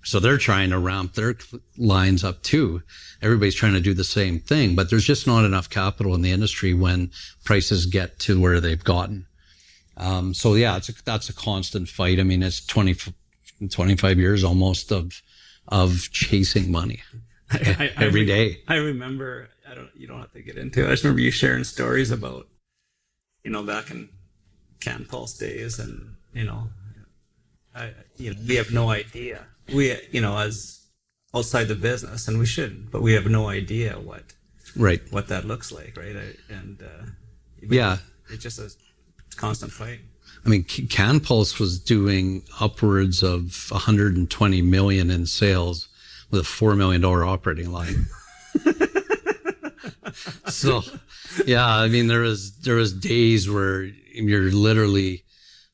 So they're trying to ramp their lines up too. Everybody's trying to do the same thing, but there's just not enough capital in the industry when prices get to where they've gotten. So yeah, that's a constant fight. It's 25 years almost of chasing money every day. I remember, you don't have to get into it. I just remember you sharing stories about, back in Canpulse days and, we have no idea. We, as outside the business, and we shouldn't, but we have no idea what that looks like. Right. Yeah. It's just a constant fight. Canpulse was doing upwards of 120 million in sales with a $4 million operating line. So, yeah, there was days where you're literally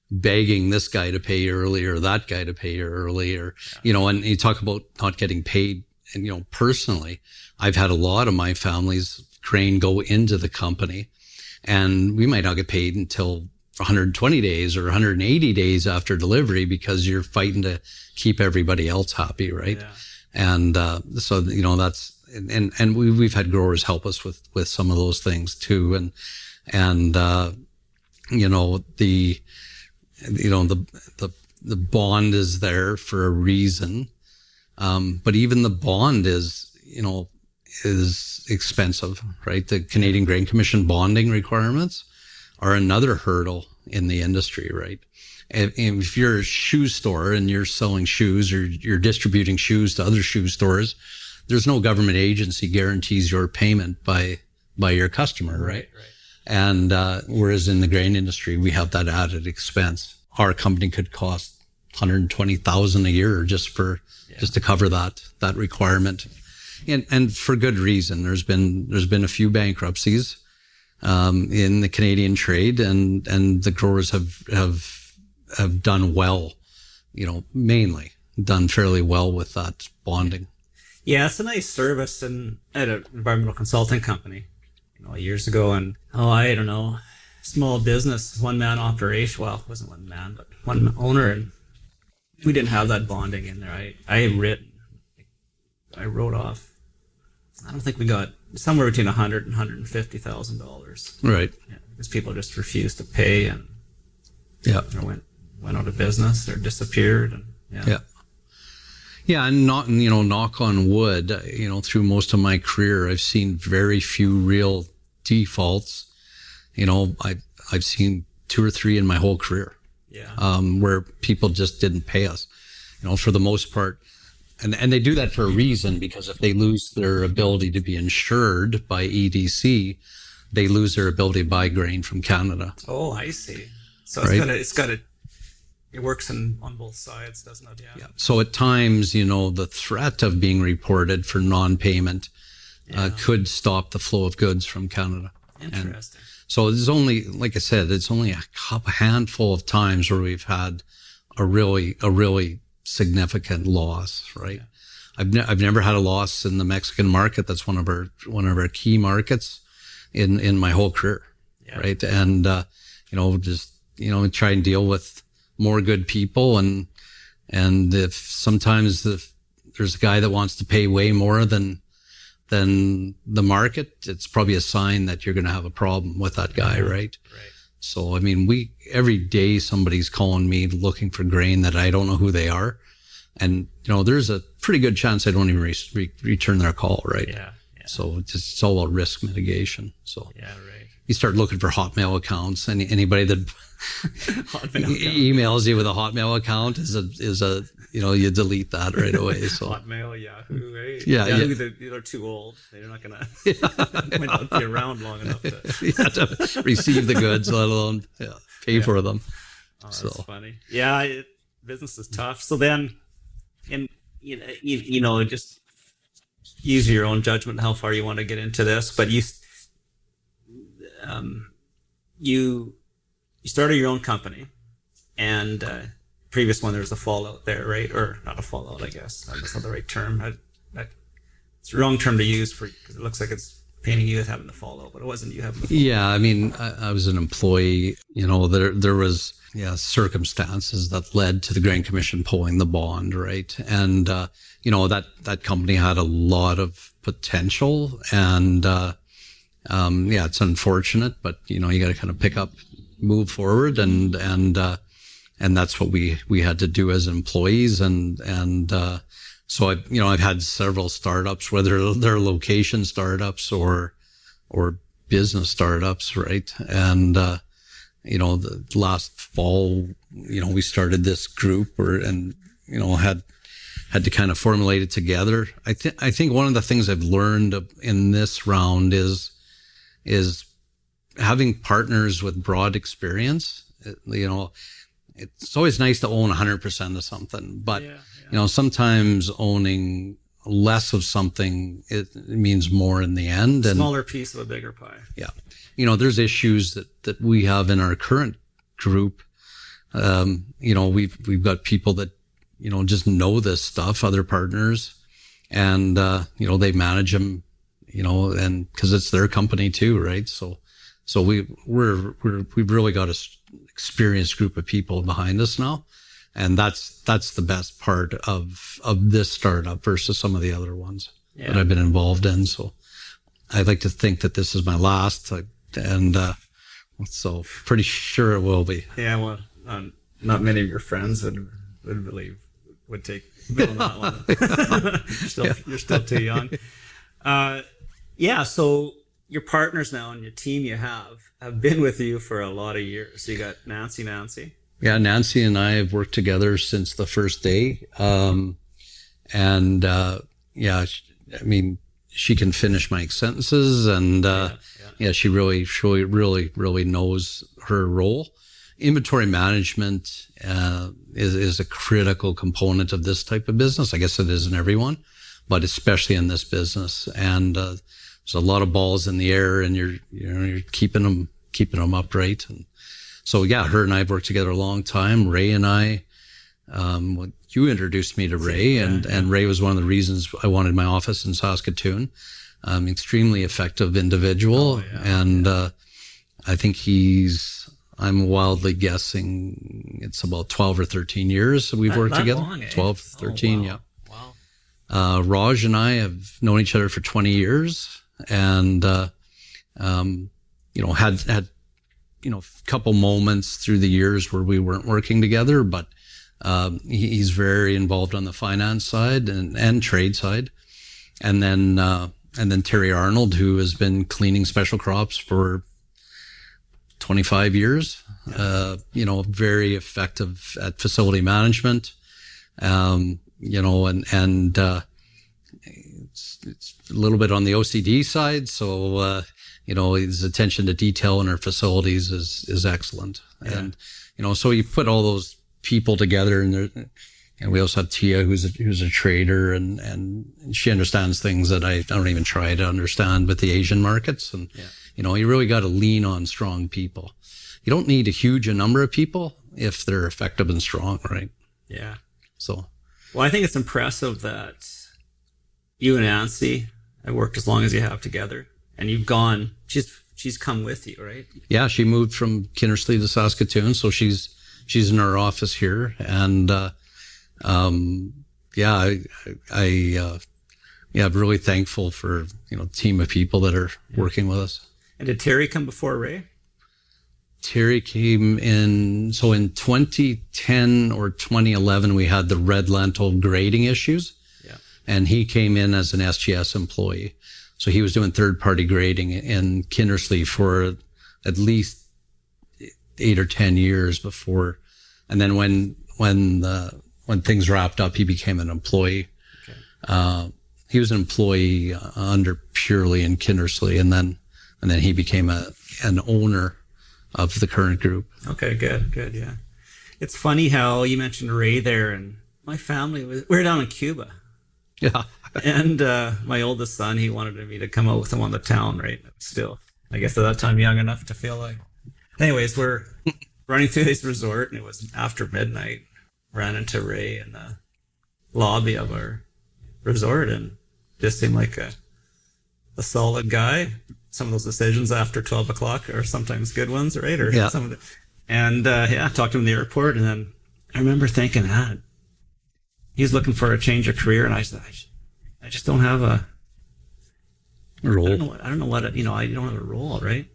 begging this guy to pay you early or that guy to pay you early or, and you talk about not getting paid. And, personally, I've had a lot of my family's grain go into the company and we might not get paid until 120 days or 180 days after delivery because you're fighting to keep everybody else happy. Right. Yeah. And, so, that's, and we've had growers help us with some of those things too. And, the bond is there for a reason. But even the bond is expensive, right? The Canadian Grain Commission bonding requirements are another hurdle in the industry, right? And if you're a shoe store and you're selling shoes or you're distributing shoes to other shoe stores, there's no government agency guarantees your payment by your customer, right? And whereas in the grain industry, we have that added expense. Our company could cost $120,000 a year just to cover that requirement, and for good reason. There's been a few bankruptcies in the Canadian trade, and the growers have done well, mainly done fairly well with that bonding. Yeah, it's a nice service at an environmental consulting company, years ago, and I don't know, small business, one-man operation. Well, it wasn't one man, but one owner, and we didn't have that bonding in there. I wrote off, I don't think we got somewhere between $100,000 and $150,000. Right. Yeah, because people just refused to pay, and or went out of business or disappeared, and Yeah, and knock on wood, through most of my career, I've seen very few real defaults. I've seen 2 or 3 in my whole career. Where people just didn't pay us, for the most part. And they do that for a reason, because if they lose their ability to be insured by EDC, they lose their ability to buy grain from Canada. Oh, I see. So it works on both sides, doesn't it? Yeah. So at times, the threat of being reported for non-payment could stop the flow of goods from Canada. Interesting. So there's only, like I said, it's only a handful of times where we've had a really significant loss, right? Yeah. I've never had a loss in the Mexican market. That's one of our key markets in my whole career, right? And just try and deal with more good people, and if sometimes there's a guy that wants to pay way more than the market, it's probably a sign that you're going to have a problem with that guy, right? So, every day somebody's calling me looking for grain that I don't know who they are. And, there's a pretty good chance I don't even return their call, right? Yeah. So it's all about risk mitigation. So you start looking for Hotmail accounts. Anybody that emails you with a Hotmail account is a you delete that right away. So Hotmail, Yahoo, right? Yeah. They're too old. They're not gonna might not be around long enough to receive the goods, let alone pay for them. Oh, that's funny. Yeah, business is tough. So then, just use your own judgment how far you want to get into this. But you started your own company, and previous one there was a fallout there, right? Or not a fallout, I guess. That's not the right term. It's the wrong term to use because it looks like it's painting you as having the fallout, but it wasn't you having the fallout. Yeah, I was an employee. There was circumstances that led to the Grain Commission pulling the bond, right? And that company had a lot of potential, and it's unfortunate, but you got to kind of pick up, move forward, and that's what we had to do as employees, and so I've had several startups, whether they're location startups or business startups, right? And the last fall, we started this group had to kind of formulate it together. I think one of the things I've learned in this round is having partners with broad experience. It's always nice to own 100% of something, but sometimes owning less of something, it means more in the end. Smaller piece of a bigger pie. Yeah. There's issues that we have in our current group. We've got people that, just know this stuff, other partners, and, they manage them, and cause it's their company too, right? So we've really got a experienced group of people behind us now. And that's the best part of this startup versus some of the other ones that I've been involved in. So I'd like to think that this is my last, and so pretty sure it will be. Yeah, well, not many of your friends would take Bill on that one. You're still too young. So your partners now and your team you have been with you for a lot of years. So you got Nancy. Yeah, Nancy and I have worked together since the first day. I mean, she can finish my sentences, and she really knows her role. Inventory management is a critical component of this type of business. I guess it is in everyone, but especially in this business. And there's a lot of balls in the air, and you're keeping them upright. And so her and I have worked together a long time. Ray and I, you introduced me to Ray, and Ray was one of the reasons I wanted my office in Saskatoon. Extremely effective individual, and I think I'm wildly guessing it's about 12 or 13 years we've worked together. Long, eh? 12, 13, wow. Wow. Raj and I have known each other for 20 years, and had a couple moments through the years where we weren't working together, but he's very involved on the finance side and trade side. And then Terry Arnold, who has been cleaning special crops for 25 years, very effective at facility management, it's a little bit on the OCD side. So, his attention to detail in our facilities is excellent. Yeah. And, so you put all those people together, and we also have Tia, who's a trader, and she understands things that I don't even try to understand with the Asian markets. And, you really got to lean on strong people. You don't need a huge number of people if they're effective and strong, right? Yeah. So. Well, I think it's impressive that you and Nancy have worked as long as you have together, and you've gone, she's come with you, right? Yeah, she moved from Kindersley to Saskatoon, so she's in our office here, and I'm really thankful for a team of people that are working with us. And did Terry come before Ray? Terry came in, so in 2010 or 2011 we had the red lentil grading issues, and he came in as an SGS employee. So he was doing third-party grading in Kindersley for at least 8 or 10 years before, and then when things wrapped up, he became an employee. Okay. He was an employee under Purely in Kindersley, and then he became an owner of the current group. Okay, good, yeah. It's funny how you mentioned Ray there, and my family we're down in Cuba. Yeah. And my oldest son, he wanted me to come out with him on the town, right? Still, I guess at that time, young enough to feel like. Anyways, we're running through this resort, and it was after midnight. Ran into Ray in the lobby of our resort, and just seemed like a solid guy. Some of those decisions after 12 o'clock are sometimes good ones, right? Or some of the, and talked to him in the airport, and then I remember thinking, he's looking for a change of career, and I said, I just don't have a role. I don't know what I don't have a role, right?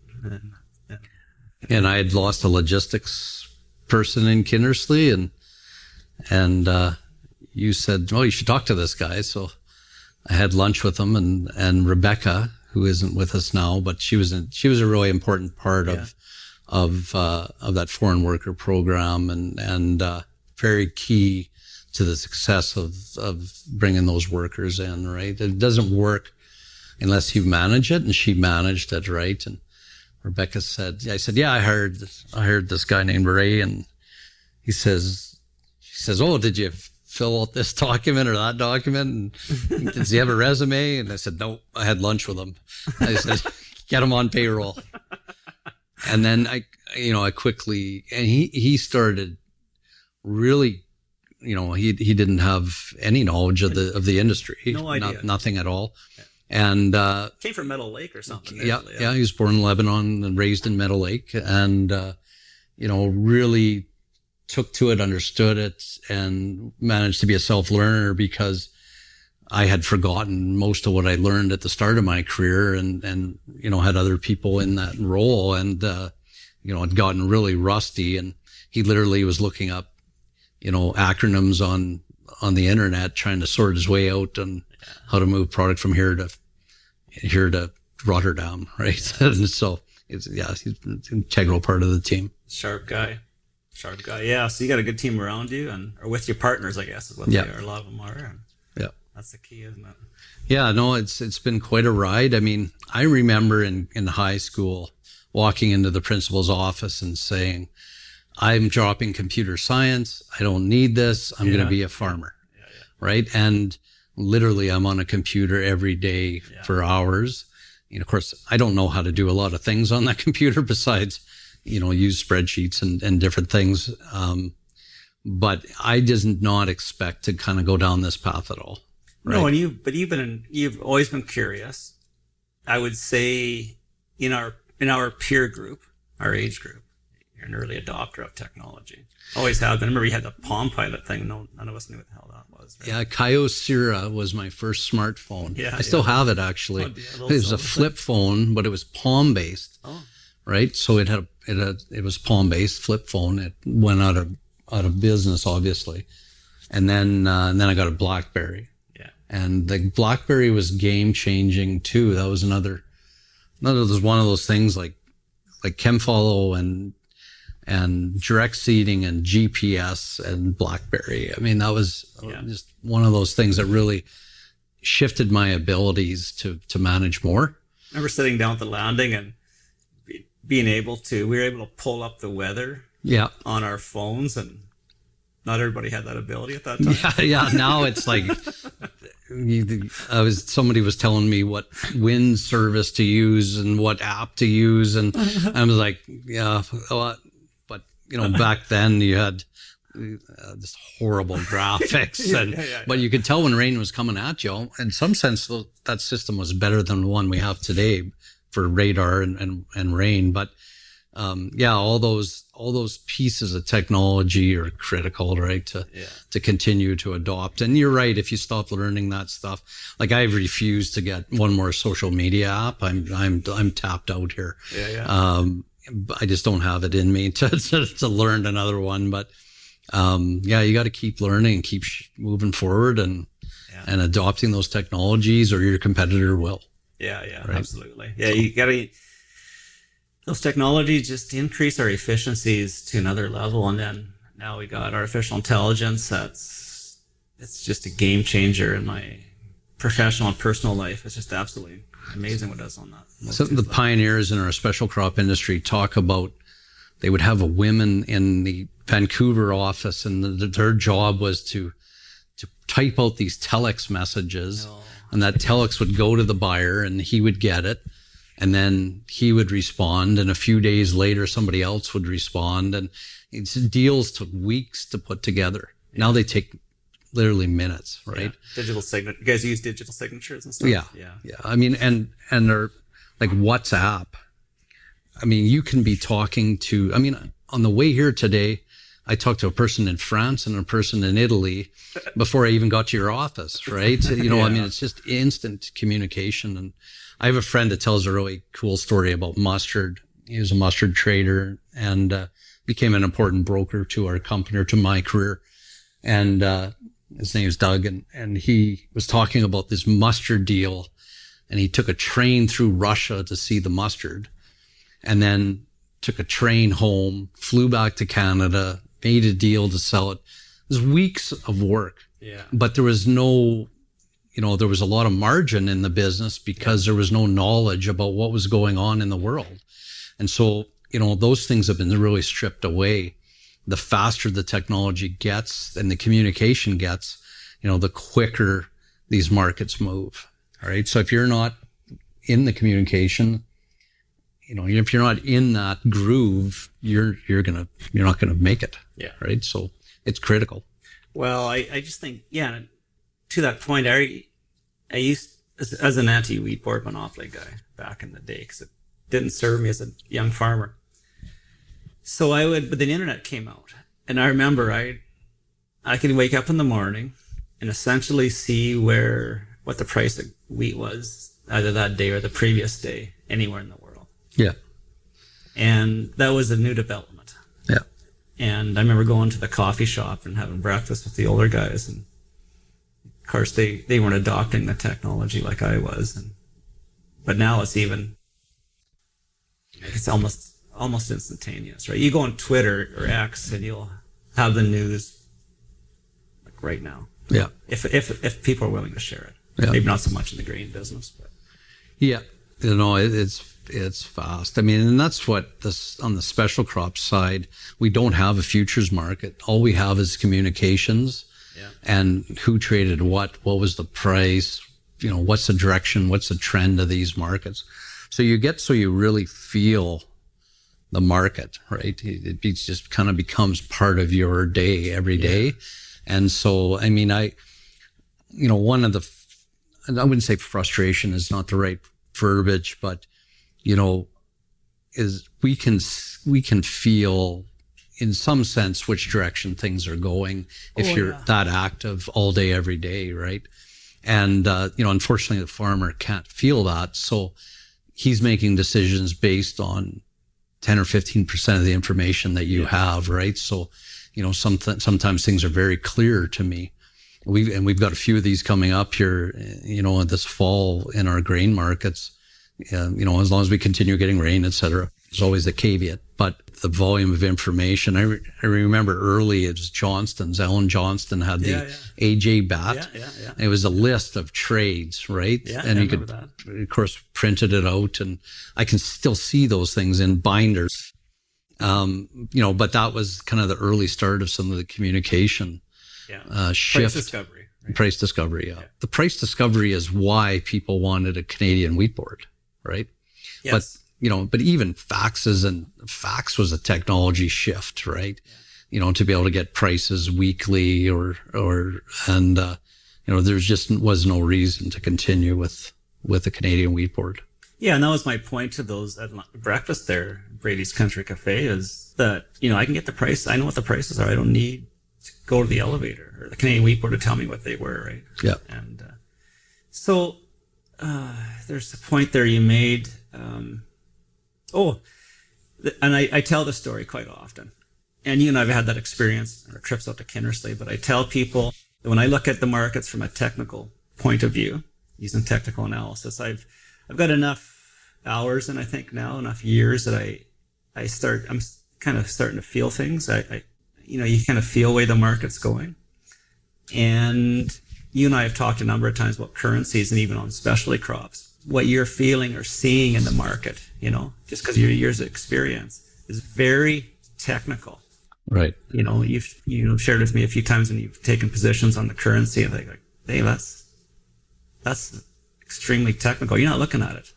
And I had lost a logistics person in Kindersley, and you said, you should talk to this guy. So I had lunch with him, and Rebecca, who isn't with us now, but she was a really important part of that foreign worker program, and very key to the success of bringing those workers in, right? It doesn't work unless you manage it, and she managed it, right? And Rebecca said, I said, I heard this guy named Ray, and she says, oh, did you fill out this document or that document? And does he have a resume? And I said, no, I had lunch with him. I said, get him on payroll. And then I quickly, and he started really, he didn't have any knowledge of the industry. No idea. Nothing at all. And came from Meadow Lake or something. Yeah. He was born in Lebanon and raised in Meadow Lake, and really took to it, understood it, and managed to be a self-learner, because I had forgotten most of what I learned at the start of my career, and had other people in that role, and had gotten really rusty, and he literally was looking up acronyms on the internet, trying to sort his way out on how to move product from here to Rotterdam, right? And so he's an integral part of the team. Sharp guy. Yeah. So you got a good team around you, or with your partners, I guess, is what they are. A lot of them are. That's the key, isn't it? Yeah, no, it's been quite a ride. I mean, I remember in high school walking into the principal's office and saying, I'm dropping computer science. I don't need this. I'm going to be a farmer. Right. And literally I'm on a computer every day for hours. You know, of course, I don't know how to do a lot of things on that computer besides, use spreadsheets and different things. But I did not expect to kind of go down this path at all. Right? No, and you've always been curious. I would say in our peer group, our age group, you're an early adopter of technology. Always have been. I remember you had the Palm Pilot thing. None of us knew what the hell that was. Right? Yeah, Kyocera was my first smartphone. Yeah, I still have it actually. It was a flip phone, but it was Palm based. Oh. Right, so it was Palm based flip phone. It went out of business, obviously, and then I got a BlackBerry. Yeah, and the BlackBerry was game changing too. That was one of those things like ChemFollow and direct seeding and GPS and BlackBerry. I mean, that was just one of those things that really shifted my abilities to manage more. I remember sitting down at the landing and we were able to pull up the weather on our phones, and not everybody had that ability at that time. Yeah. Now it's like, somebody was telling me what wind service to use and what app to use. And I was like, but back then you had this horrible graphics but you could tell when rain was coming at you. In some sense, that system was better than the one we have today for radar and rain. But all those pieces of technology are critical, right? To continue to adopt. And you're right. If you stop learning that stuff, like I refuse to get one more social media app. I'm tapped out here. I just don't have it in me to learn another one. But you got to keep learning, keep moving forward, and adopting those technologies, or your competitor will. Right? Absolutely. Yeah, you got to. Those technologies just increase our efficiencies to another level, and then now we got artificial intelligence. It's just a game changer in my professional and personal life. It's just absolutely amazing what it does on that. Some of the pioneers in our special crop industry talk about they would have a women in the Vancouver office, and their job was to type out these telex messages, and that telex would go to the buyer, and he would get it. And then he would respond, and a few days later, somebody else would respond. And deals took weeks to put together. Now they take literally minutes, right? Yeah. Digital signature. You guys use digital signatures and stuff? Yeah. I mean, and they're like WhatsApp. I mean, you can be talking to, on the way here today, I talked to a person in France and a person in Italy before I even got to your office, right? It's just instant communication. And I have a friend that tells a really cool story about mustard. He was a mustard trader and became an important broker to our company, or to my career. And his name is Doug, and he was talking about this mustard deal. And he took a train through Russia to see the mustard, and then took a train home, flew back to Canada, made a deal to sell it. It was weeks of work. Yeah. But there was no... there was a lot of margin in the business because there was no knowledge about what was going on in the world. And so, those things have been really stripped away. The faster the technology gets and the communication gets, the quicker these markets move. All right. So if you're not in the communication, if you're not in that groove, you're not going to make it. Yeah. Right. So it's critical. Well, I just think, to that point, I used, as an anti-weed board monopoly guy back in the day, because it didn't serve me as a young farmer. So but the internet came out, and I remember I could wake up in the morning and essentially see what the price of wheat was either that day or the previous day anywhere in the world. Yeah. And that was a new development. Yeah. And I remember going to the coffee shop and having breakfast with the older guys, and of course, they weren't adopting the technology like I was, but now it's almost instantaneous, right? You go on Twitter or X and you'll have the news like right now. Yeah. If people are willing to share it. Yeah. Maybe not so much in the grain business, but. Yeah. It's fast. I mean, and that's what this on the special crop side, we don't have a futures market. All we have is communications and who traded what was the price, what's the direction, what's the trend of these markets. So you really feel the market, right? It just kind of becomes part of your day every day. And so, I mean, one of the, I wouldn't say frustration is not the right verbiage, but, is we can feel in some sense which direction things are going if you're that active all day, every day, right? And, unfortunately the farmer can't feel that. So he's making decisions based on 10 or 15% of the information that you have, right? So, sometimes things are very clear to me. We've got a few of these coming up here, this fall in our grain markets, as long as we continue getting rain, et cetera. There's always a caveat, but the volume of information, I remember early it was Johnston's. Alan Johnston had the AJ bat. It was a list of trades, right? And you could, of course, printed it out, and I can still see those things in binders. But that was kind of the early start of some of the communication shift. Price discovery, yeah. The price discovery is why people wanted a Canadian wheat board, right? Yes. But even fax was a technology shift, right? To be able to get prices weekly and there just was no reason to continue with a Canadian wheat board. Yeah, and that was my point to those at breakfast there, Brady's Country Cafe, is that, I can get the price. I know what the prices are. I don't need to go to the elevator or the Canadian wheat board to tell me what they were, right? Yeah. And so there's a point there you made. And I tell the story quite often. And you and I have had that experience on our trips out to Kindersley, but I tell people that when I look at the markets from a technical point of view, using technical analysis, I've got enough hours, and I think now enough years that I'm kind of starting to feel things. You kind of feel where the market's going. And you and I have talked a number of times about currencies and even on specialty crops. What you're feeling or seeing in the market, just because of your years of experience, is very technical. Right. You've shared with me a few times when you've taken positions on the currency, and they're like, hey, that's extremely technical. You're not looking at it,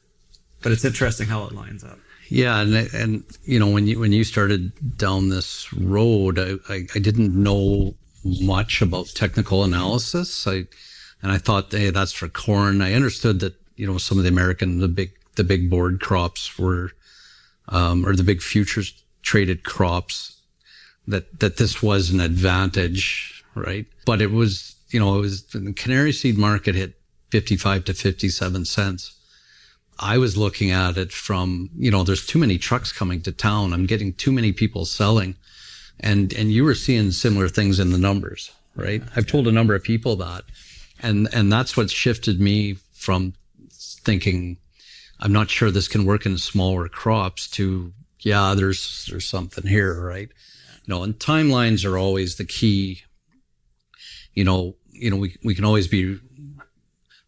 but it's interesting how it lines up. Yeah, and when you started down this road, I didn't know much about technical analysis. I thought, hey, that's for corn. I understood that some of the big board crops were, or the big futures traded crops, that this was an advantage, right? But it was the Canary seed market hit 55 to 57 cents. I was looking at it from, there's too many trucks coming to town. I'm getting too many people selling. And you were seeing similar things in the numbers, right? I've told a number of people that. And that's what shifted me from thinking, I'm not sure this can work in smaller crops, to, there's something here, right? And timelines are always the key. We can always be,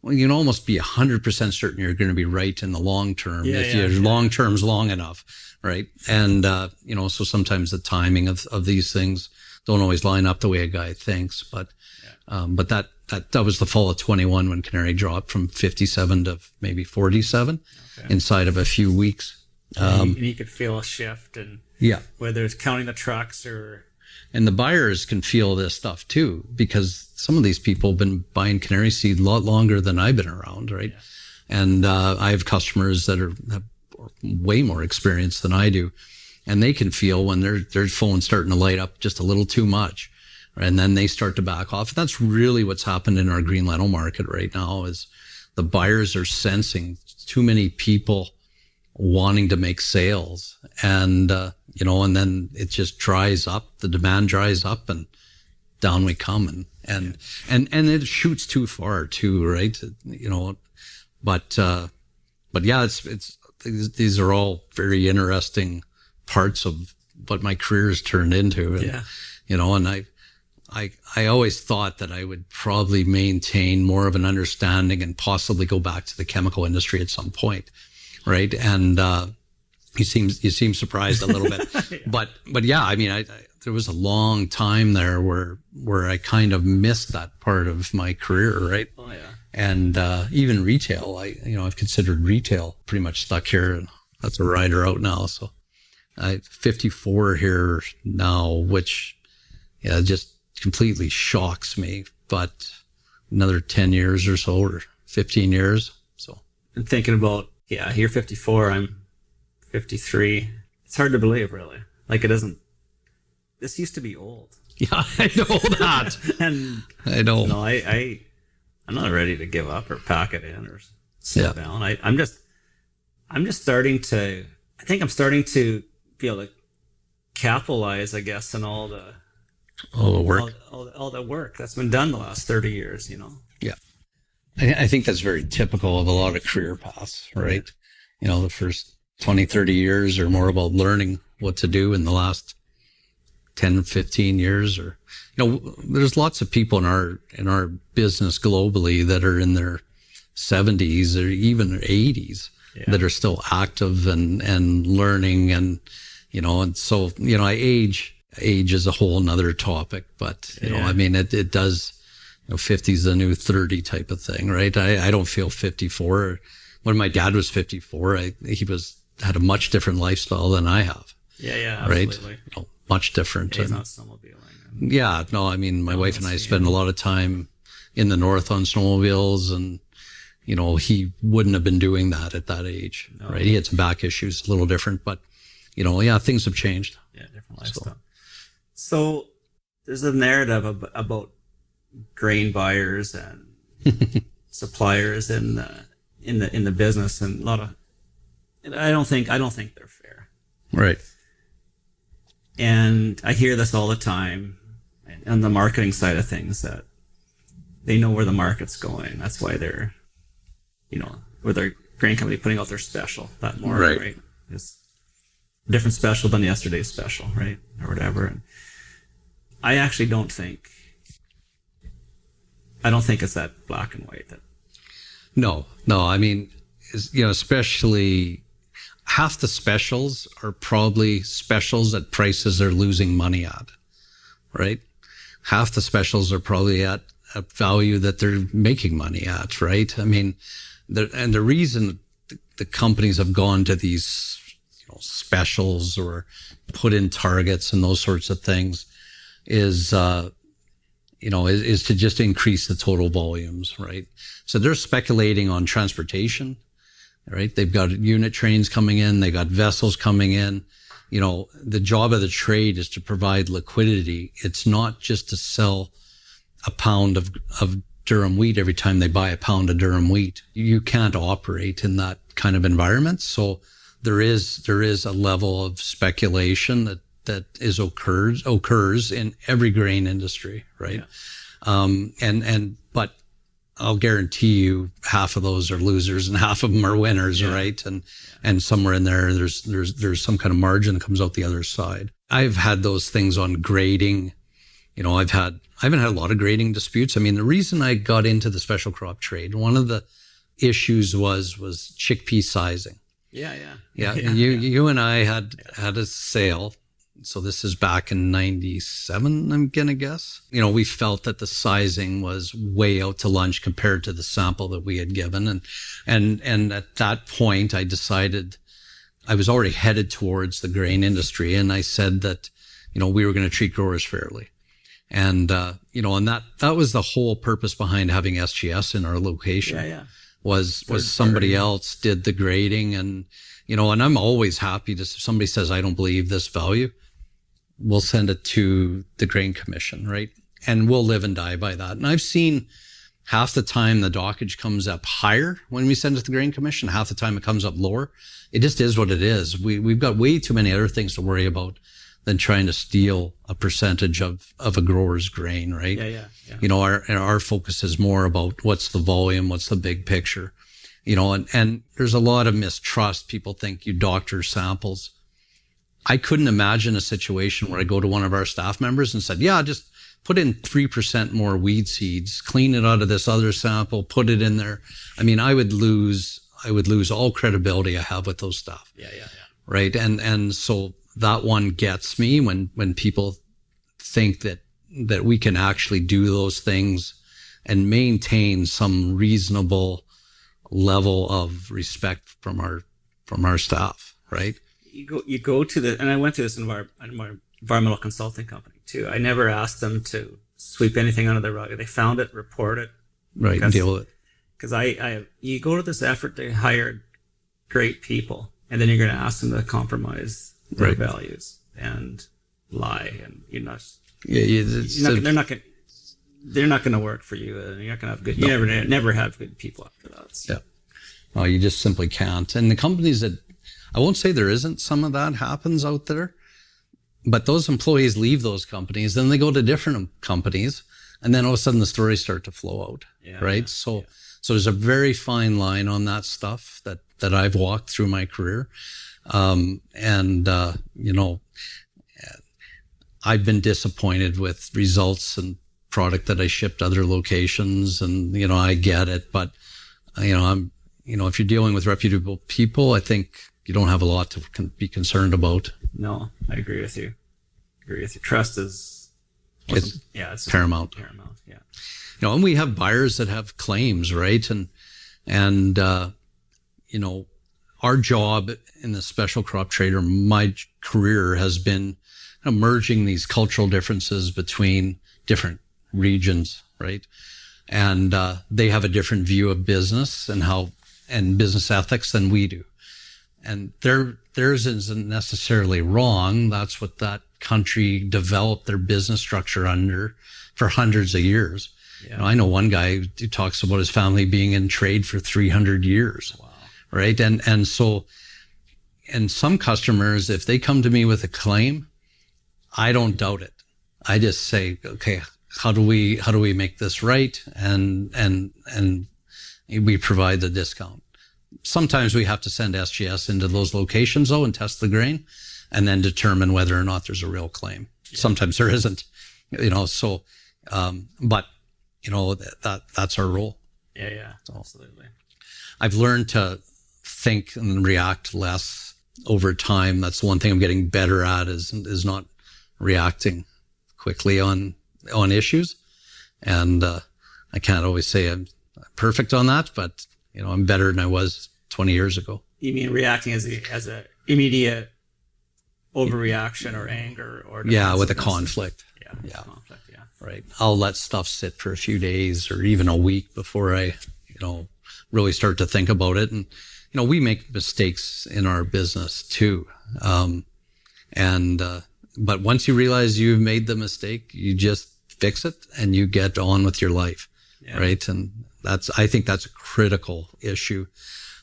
you can almost be 100% certain you're going to be right in the long term if your long term's long enough, right? And, so sometimes the timing of these things don't always line up the way a guy thinks, but that was the fall of 21 when Canary dropped from 57 to maybe 47 inside of a few weeks. And you could feel a shift, and whether it's counting the trucks or. And the buyers can feel this stuff too, because some of these people have been buying Canary seed a lot longer than I've been around, right? Yeah. And I have customers that have way more experience than I do, and they can feel when their phone's starting to light up just a little too much, right? And then they start to back off. That's really what's happened in our green lentil market right now, is the buyers are sensing too many people wanting to make sales, and and then it just dries up. The demand dries up, and down we come, and it shoots too far too, right? But it's these are all very interesting parts of what my career has turned into, and I always thought that I would probably maintain more of an understanding and possibly go back to the chemical industry at some point, right? And you seem surprised a little bit, Yeah. but yeah, I mean, there was a long time there where I kind of missed that part of my career, right? Oh yeah. And even retail, I've considered retail pretty much stuck here, and that's a rider out now. So I'm 54 here now, which just completely shocks me, but another 10 years or so, or 15 years. So And thinking about, you're 54, I'm 53. It's hard to believe, really. Like, this used to be old. yeah, I know that. And I know. I'm not ready to give up or pack it in or slow down. I'm just starting to, I think I'm starting to be able to capitalize, I guess, on all the work. all the work that's been done the last 30 years, Yeah. I think that's very typical of a lot of career paths, right? The first 20, 30 years are more about learning what to do. In the last 10, 15 years, or, there's lots of people in our business globally that are in their 70s or even their 80s that are still active and learning, and, and so, age is a whole nother topic, but, I mean, it does, 50 is the new 30 type of thing, right? I don't feel 54. When my dad was 54, he had a much different lifestyle than I have. Yeah, right? absolutely. Much different. He's not snowmobiling. Yeah, no, I mean, my wife and I spend a lot of time in the north on snowmobiles, and, he wouldn't have been doing that at that age, right? He had some back issues, a little different, but, things have changed. Yeah, different lifestyle. So there's a narrative about grain buyers and suppliers in the business, and I don't think they're fair. Right. And I hear this all the time on the marketing side of things, that they know where the market's going. That's why they're, with their grain company putting out their special that morning, right? It's a different special than yesterday's special, right? Or whatever. And I actually don't think it's that black and white. No. I mean, especially half the specials are probably specials at prices they're losing money at, right? Half the specials are probably at a value that they're making money at, right? I mean, the reason the companies have gone to these specials or put in targets and those sorts of things is to just increase the total volumes, right? So they're speculating on transportation, right? They've got unit trains coming in, they got vessels coming in. The job of the trade is to provide liquidity. It's not just to sell a pound of durum wheat every time they buy a pound of durum wheat. You can't operate in that kind of environment. So there is a level of speculation that occurs in every grain industry, right? Yeah. But I'll guarantee you half of those are losers and half of them are winners, right? And somewhere in there's some kind of margin that comes out the other side. I've had those things on grading. I haven't had a lot of grading disputes. I mean, the reason I got into the special crop trade, one of the issues was chickpea sizing. Yeah. You and I had a sale. So this is back in 97, I'm going to guess. We felt that the sizing was way out to lunch compared to the sample that we had given. And at that point, I decided I was already headed towards the grain industry. And I said that, we were going to treat growers fairly. And, and that was the whole purpose behind having SGS in our location. Was somebody else did the grading, and, and I'm always happy if somebody says, I don't believe this value, we'll send it to the Grain Commission, right? And we'll live and die by that. And I've seen half the time the dockage comes up higher when we send it to the Grain Commission, half the time it comes up lower. It just is what it is. We've got way too many other things to worry about than trying to steal a percentage of a grower's grain, right? Yeah. Our focus is more about what's the volume, what's the big picture, and there's a lot of mistrust. People think you doctor samples. I couldn't imagine a situation where I go to one of our staff members and said, just put in 3% more weed seeds, clean it out of this other sample, put it in there. I mean, I would lose all credibility I have with those stuff. Yeah. Right. And so that one gets me when people think that we can actually do those things and maintain some reasonable level of respect from our staff. Right. You go to and I went to this environmental consulting company too. I never asked them to sweep anything under the rug. They found it, report it. Right. And deal with it. Because you go to this effort to hire great people, and then you're going to ask them to compromise their values and lie, and they're not going to work for you. And you're not going to have good. You never have good people after that. So. Yeah. No, you just simply can't. And the companies that, I won't say there isn't some of that happens out there, but those employees leave those companies, then they go to different companies, and then all of a sudden the stories start to flow out. Right. So there's a very fine line on that stuff that I've walked through my career. I've been disappointed with results and product that I shipped other locations, and, I get it, but, if you're dealing with reputable people, I think you don't have a lot to be concerned about. No, I agree with you. Trust is it's paramount. Yeah. And we have buyers that have claims, right? And our job in the special crop trade, or my career, has been merging these cultural differences between different regions, right? And they have a different view of business and business ethics than we do. And theirs isn't necessarily wrong. That's what that country developed their business structure under for hundreds of years. Yeah. I know one guy who talks about his family being in trade for 300 years. Wow. Right. And so, and some customers, if they come to me with a claim, I don't doubt it. I just say, okay, how do we make this right? And we provide the discount. Sometimes we have to send SGS into those locations though and test the grain and then determine whether or not there's a real claim. Yeah. Sometimes there isn't, but that's our role. Yeah, so, absolutely. I've learned to think and react less over time. That's the one thing I'm getting better at is not reacting quickly on issues. And I can't always say I'm perfect on that, but I'm better than I was 20 years ago. You mean reacting as a immediate overreaction or anger or with a conflict. Yeah. Conflict, yeah. Right. I'll let stuff sit for a few days or even a week before I, really start to think about it. And, we make mistakes in our business too. But once you realize you've made the mistake, you just fix it and you get on with your life. Yeah. Right. And I think that's a critical issue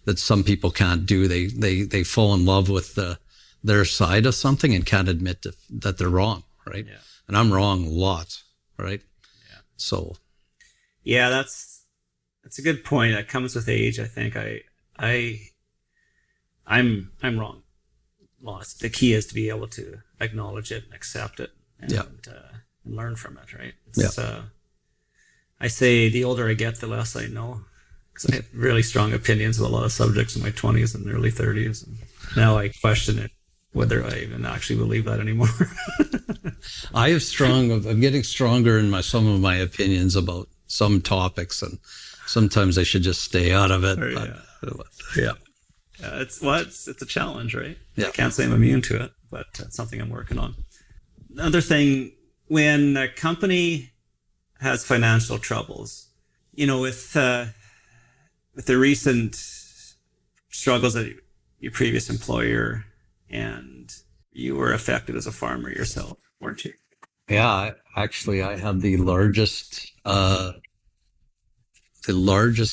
that some people can't do. They fall in love with their side of something and can't admit that they're wrong. Right. Yeah. And I'm wrong lots. Right. Yeah. So. Yeah, that's a good point. That comes with age. I think I'm wrong lots. The key is to be able to acknowledge it and accept it and learn from it. Right. I say the older I get, the less I know, because I had really strong opinions about a lot of subjects in my 20s and early 30s. And now I question it, whether I even actually believe that anymore. I'm getting stronger in some of my opinions about some topics, and sometimes I should just stay out of it. It's a challenge, right? Yeah. I can't say I'm immune to it, but it's something I'm working on. Another thing, when a company has financial troubles, with the recent struggles at your previous employer, and you were affected as a farmer yourself, weren't you? Yeah, actually, I had the largest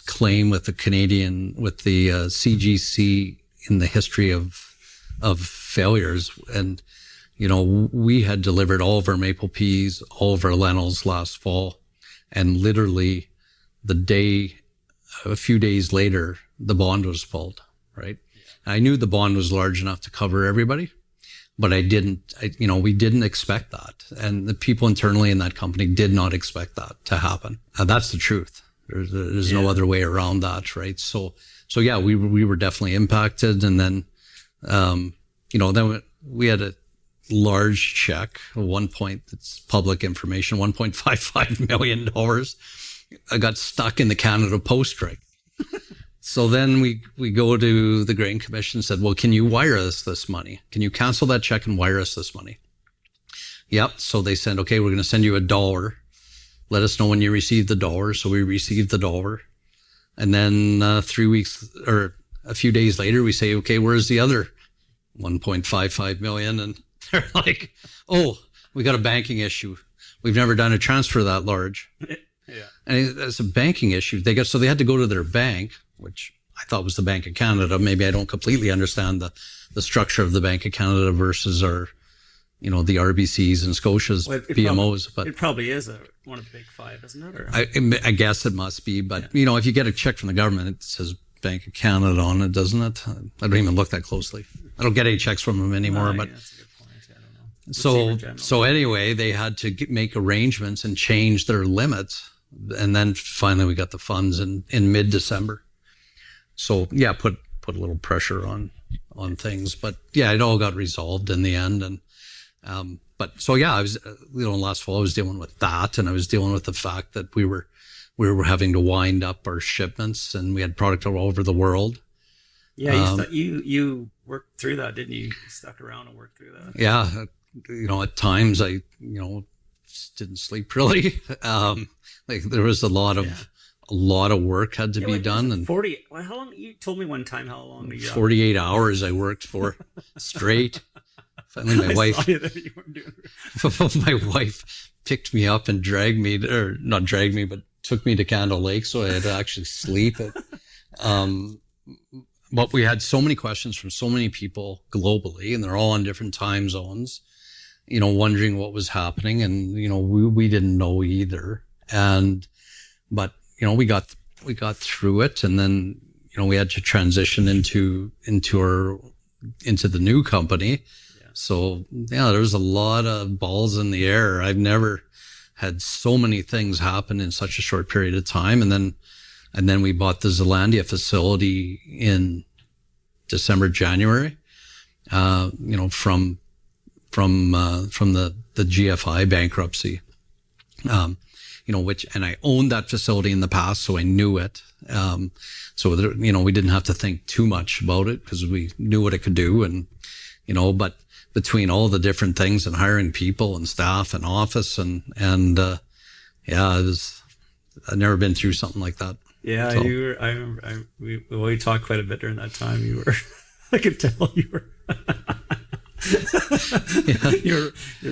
claim with the CGC in the history of failures. And, we had delivered all of our maple peas, all of our lentils last fall. And literally a few days later, the bond was pulled, right? I knew the bond was large enough to cover everybody, but we didn't expect that. And the people internally in that company did not expect that to happen. That's the truth. There's no other way around that, right? So yeah, we were definitely impacted. And then, then we had a large check, it's public information, $1.55 million. I got stuck in the Canada Post strike. So then we go to the Grain Commission and said, well, can you wire us this money? Can you cancel that check and wire us this money? Yep. So they said, okay, we're going to send you $1. Let us know when you receive the $1. So we received the $1. And then 3 weeks or a few days later, we say, okay, where's the other 1.55 million? And they're like, oh, we got a banking issue. We've never done a transfer that large. Yeah. And it's a banking issue. They had to go to their bank, which I thought was the Bank of Canada. Maybe I don't completely understand the structure of the Bank of Canada versus our, the RBCs and Scotia's BMOs. But it probably is one of the big five, isn't it? Or? I guess it must be. But, if you get a check from the government, it says Bank of Canada on it, doesn't it? I don't even look that closely. I don't get any checks from them anymore. But that's a good point. I don't know. So anyway, they had to make arrangements and change their limits. And then finally we got the funds in mid-December. So yeah, put a little pressure on things, but yeah, it all got resolved in the end. And, but so yeah, I was, last fall I was dealing with that, and I was dealing with the fact that we were having to wind up our shipments, and we had product all over the world. Yeah. You worked through that, didn't you? You stuck around and worked through that. Yeah. At times I, just didn't sleep really. There was a lot of work had to be done. And 40, how long, you told me one time how long you 48 hours I worked for straight. Finally, my wife picked me up and dragged me, or not dragged me, but took me to Candle Lake. So I had to actually sleep. But we had so many questions from so many people globally, and they're all in different time zones, wondering what was happening. And, we didn't know either. But we got through it, and then, we had to transition into the new company. Yeah. So yeah, there was a lot of balls in the air. I've never had so many things happen in such a short period of time. And then we bought the Zealandia facility in December, January, from the GFI bankruptcy. And I owned that facility in the past, so I knew it. So there, we didn't have to think too much about it because we knew what it could do. And, but between all the different things and hiring people and staff and office I've never been through something like that. Yeah. So. We talked quite a bit during that time. You were, I could tell you were. Yeah. You're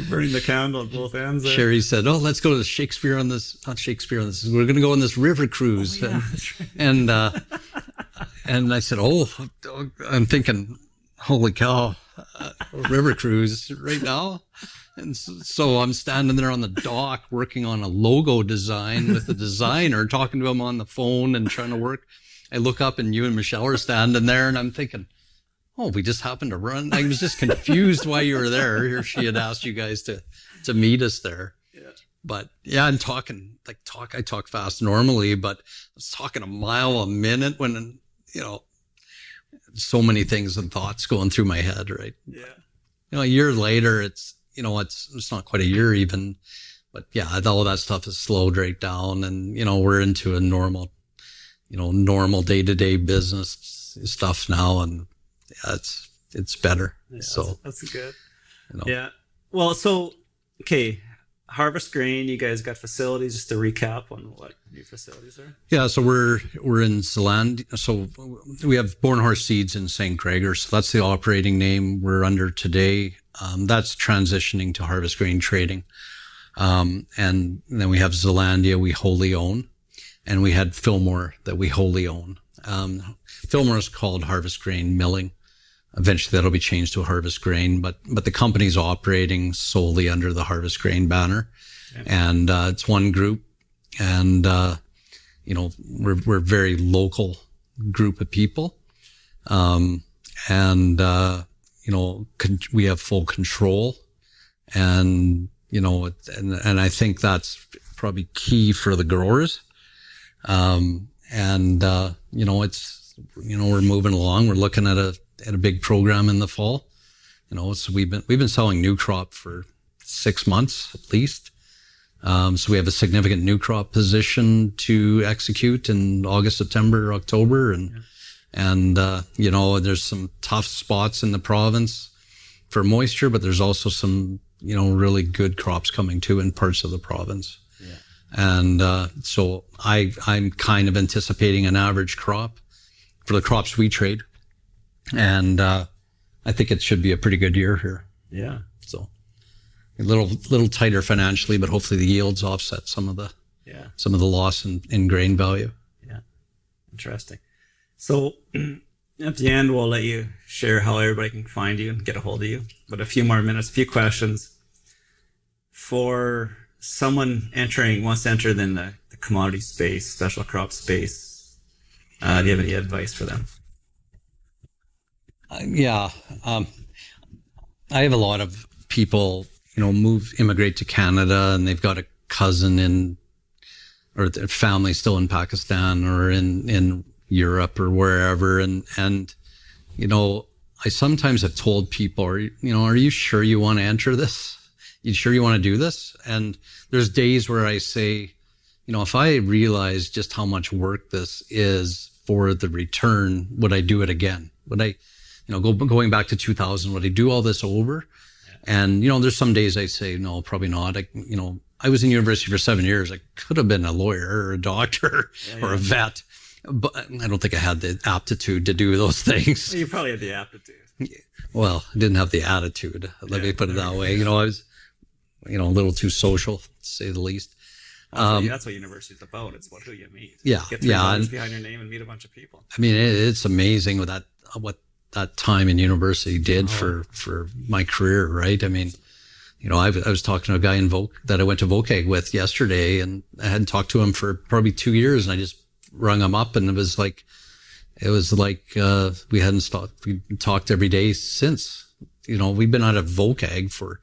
burning the candle at both ends there. Sherry said, "Oh, let's go to the Shakespeare on this. Not Shakespeare on this. We're going to go on this river cruise." Oh, yeah, and and I said, "Oh, I'm thinking, holy cow, river cruise right now." And so I'm standing there on the dock working on a logo design with the designer, talking to him on the phone and trying to work. I look up and you and Michelle are standing there, and I'm thinking, oh, we just happened to run. I was just confused why you were there. Here she had asked you guys to meet us there. Yeah. But yeah, I'm talking, I talk fast normally, but I was talking a mile a minute when, so many things and thoughts going through my head, right? Yeah. A year later, it's not quite a year even, but yeah, all that stuff is slowed right down, and, we're into a normal day-to-day business stuff now, and yeah, it's better. Yeah, so that's good. Yeah. Well, so, okay. Harvest Grain, you guys got facilities, just to recap on what new facilities are. Yeah. So we're in Zealandia. So we have Born Horse Seeds in St. Gregor. So that's the operating name we're under today. That's transitioning to Harvest Grain Trading. And then we have Zealandia we wholly own, and we had Fillmore that we wholly own. Fillmore is called Harvest Grain Milling. Eventually that'll be changed to Harvest Grain, but the company's operating solely under the Harvest Grain banner. Okay. And, it's one group, and, we're a very local group of people. we have full control, and, and I think that's probably key for the growers. We're moving along. We're looking at a big program in the fall. So we've been selling new crop for 6 months at least. So we have a significant new crop position to execute in August, September, October. And there's some tough spots in the province for moisture, but there's also some, really good crops coming too in parts of the province. Yeah. And, so I'm kind of anticipating an average crop for the crops we trade. And, I think it should be a pretty good year here. Yeah. So a little tighter financially, but hopefully the yields offset some of the loss in grain value. Yeah. Interesting. So at the end, we'll let you share how everybody can find you and get a hold of you. But a few more minutes, a few questions. For someone wants to enter in the commodity space, special crop space, do you have any advice for them? I have a lot of people, immigrate to Canada, and they've got a cousin or their family still in Pakistan or in Europe or wherever. And, I sometimes have told people, are you sure you want to enter this? You sure you want to do this? And there's days where I say, if I realize just how much work this is for the return, would I do it again? Would I, going back to 2000, would I do all this over? Yeah. And, there's some days I say, no, probably not. I was in university for 7 years. I could have been a lawyer or a doctor or a vet, but I don't think I had the aptitude to do those things. Well, you probably had the aptitude. Well, I didn't have the attitude. Let me put it that way. I was, a little too social, to say the least. That's what university is about. It's about who you meet. Yeah. Get $3 behind your name and meet a bunch of people. I mean, it's amazing what that time in university did for my career, right? I mean, I was talking to a guy that I went to Vocag with yesterday, and I hadn't talked to him for probably 2 years, and I just rung him up, and it was like we hadn't stopped. We talked every day since. We've been out of Vocag for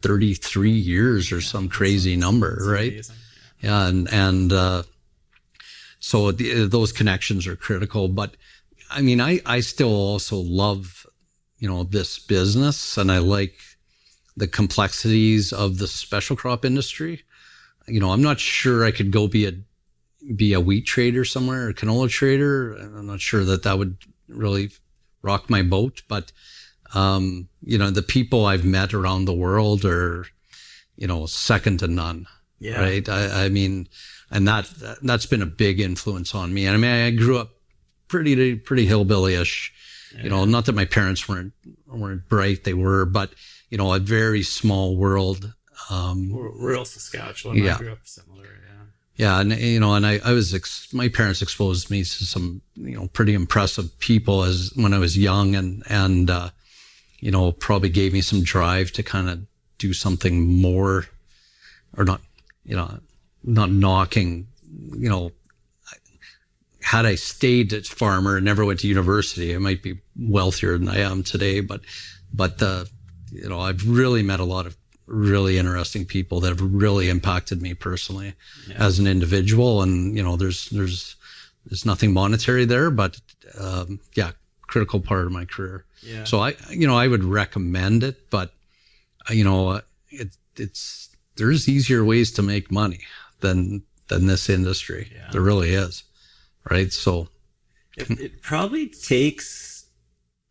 33 years or some crazy number, right? Amazing. Yeah, and so those connections are critical. But I mean, I still also love, this business, and I like the complexities of the special crop industry. I'm not sure I could go be a wheat trader somewhere, or a canola trader. I'm not sure that would really rock my boat, but the people I've met around the world are, second to none. Yeah. Right. I mean, and that's been a big influence on me. And I mean, I grew up pretty hillbilly-ish, not that my parents weren't bright. They were, but, a very small world. Rural Saskatchewan. Yeah. I grew up similar. Yeah. And, and I was, my parents exposed me to some, pretty impressive people when I was young, and probably gave me some drive to kind of do something more, or not knocking, had I stayed at farmer and never went to university, I might be wealthier than I am today. But I've really met a lot of really interesting people that have really impacted me personally as an individual. And, there's nothing monetary there, but, critical part of my career. Yeah. So I would recommend it, but, there's easier ways to make money than this industry. Yeah. There really is. Right. So it probably takes,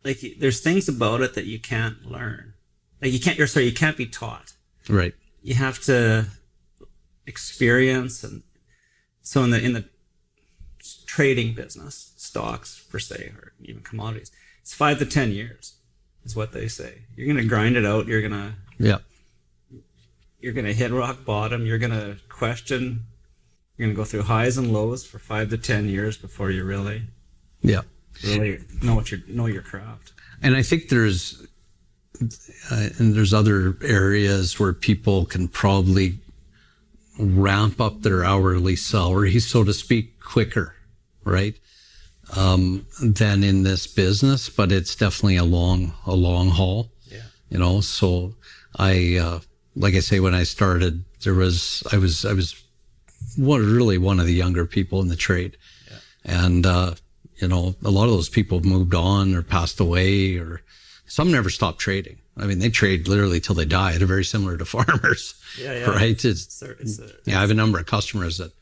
there's things about it that you can't learn. You can't be taught. Right. You have to experience. And so in the trading business, stocks per se, or even commodities, it's 5 to 10 years is what they say. You're going to grind it out. You're going to hit rock bottom. You're going to question. You're going to go through highs and lows for 5 to 10 years before you really know your craft. And I think there's other areas where people can probably ramp up their hourly salary, so to speak, quicker, right? than in this business, but it's definitely a long haul. Yeah. You know, so like I say, when I started, I was one of the younger people in the trade. Yeah. And, you know, a lot of those people have moved on or passed away, or some never stopped trading. I mean, they trade literally till they die. They're very similar to farmers. Yeah. Right. I have a number of customers that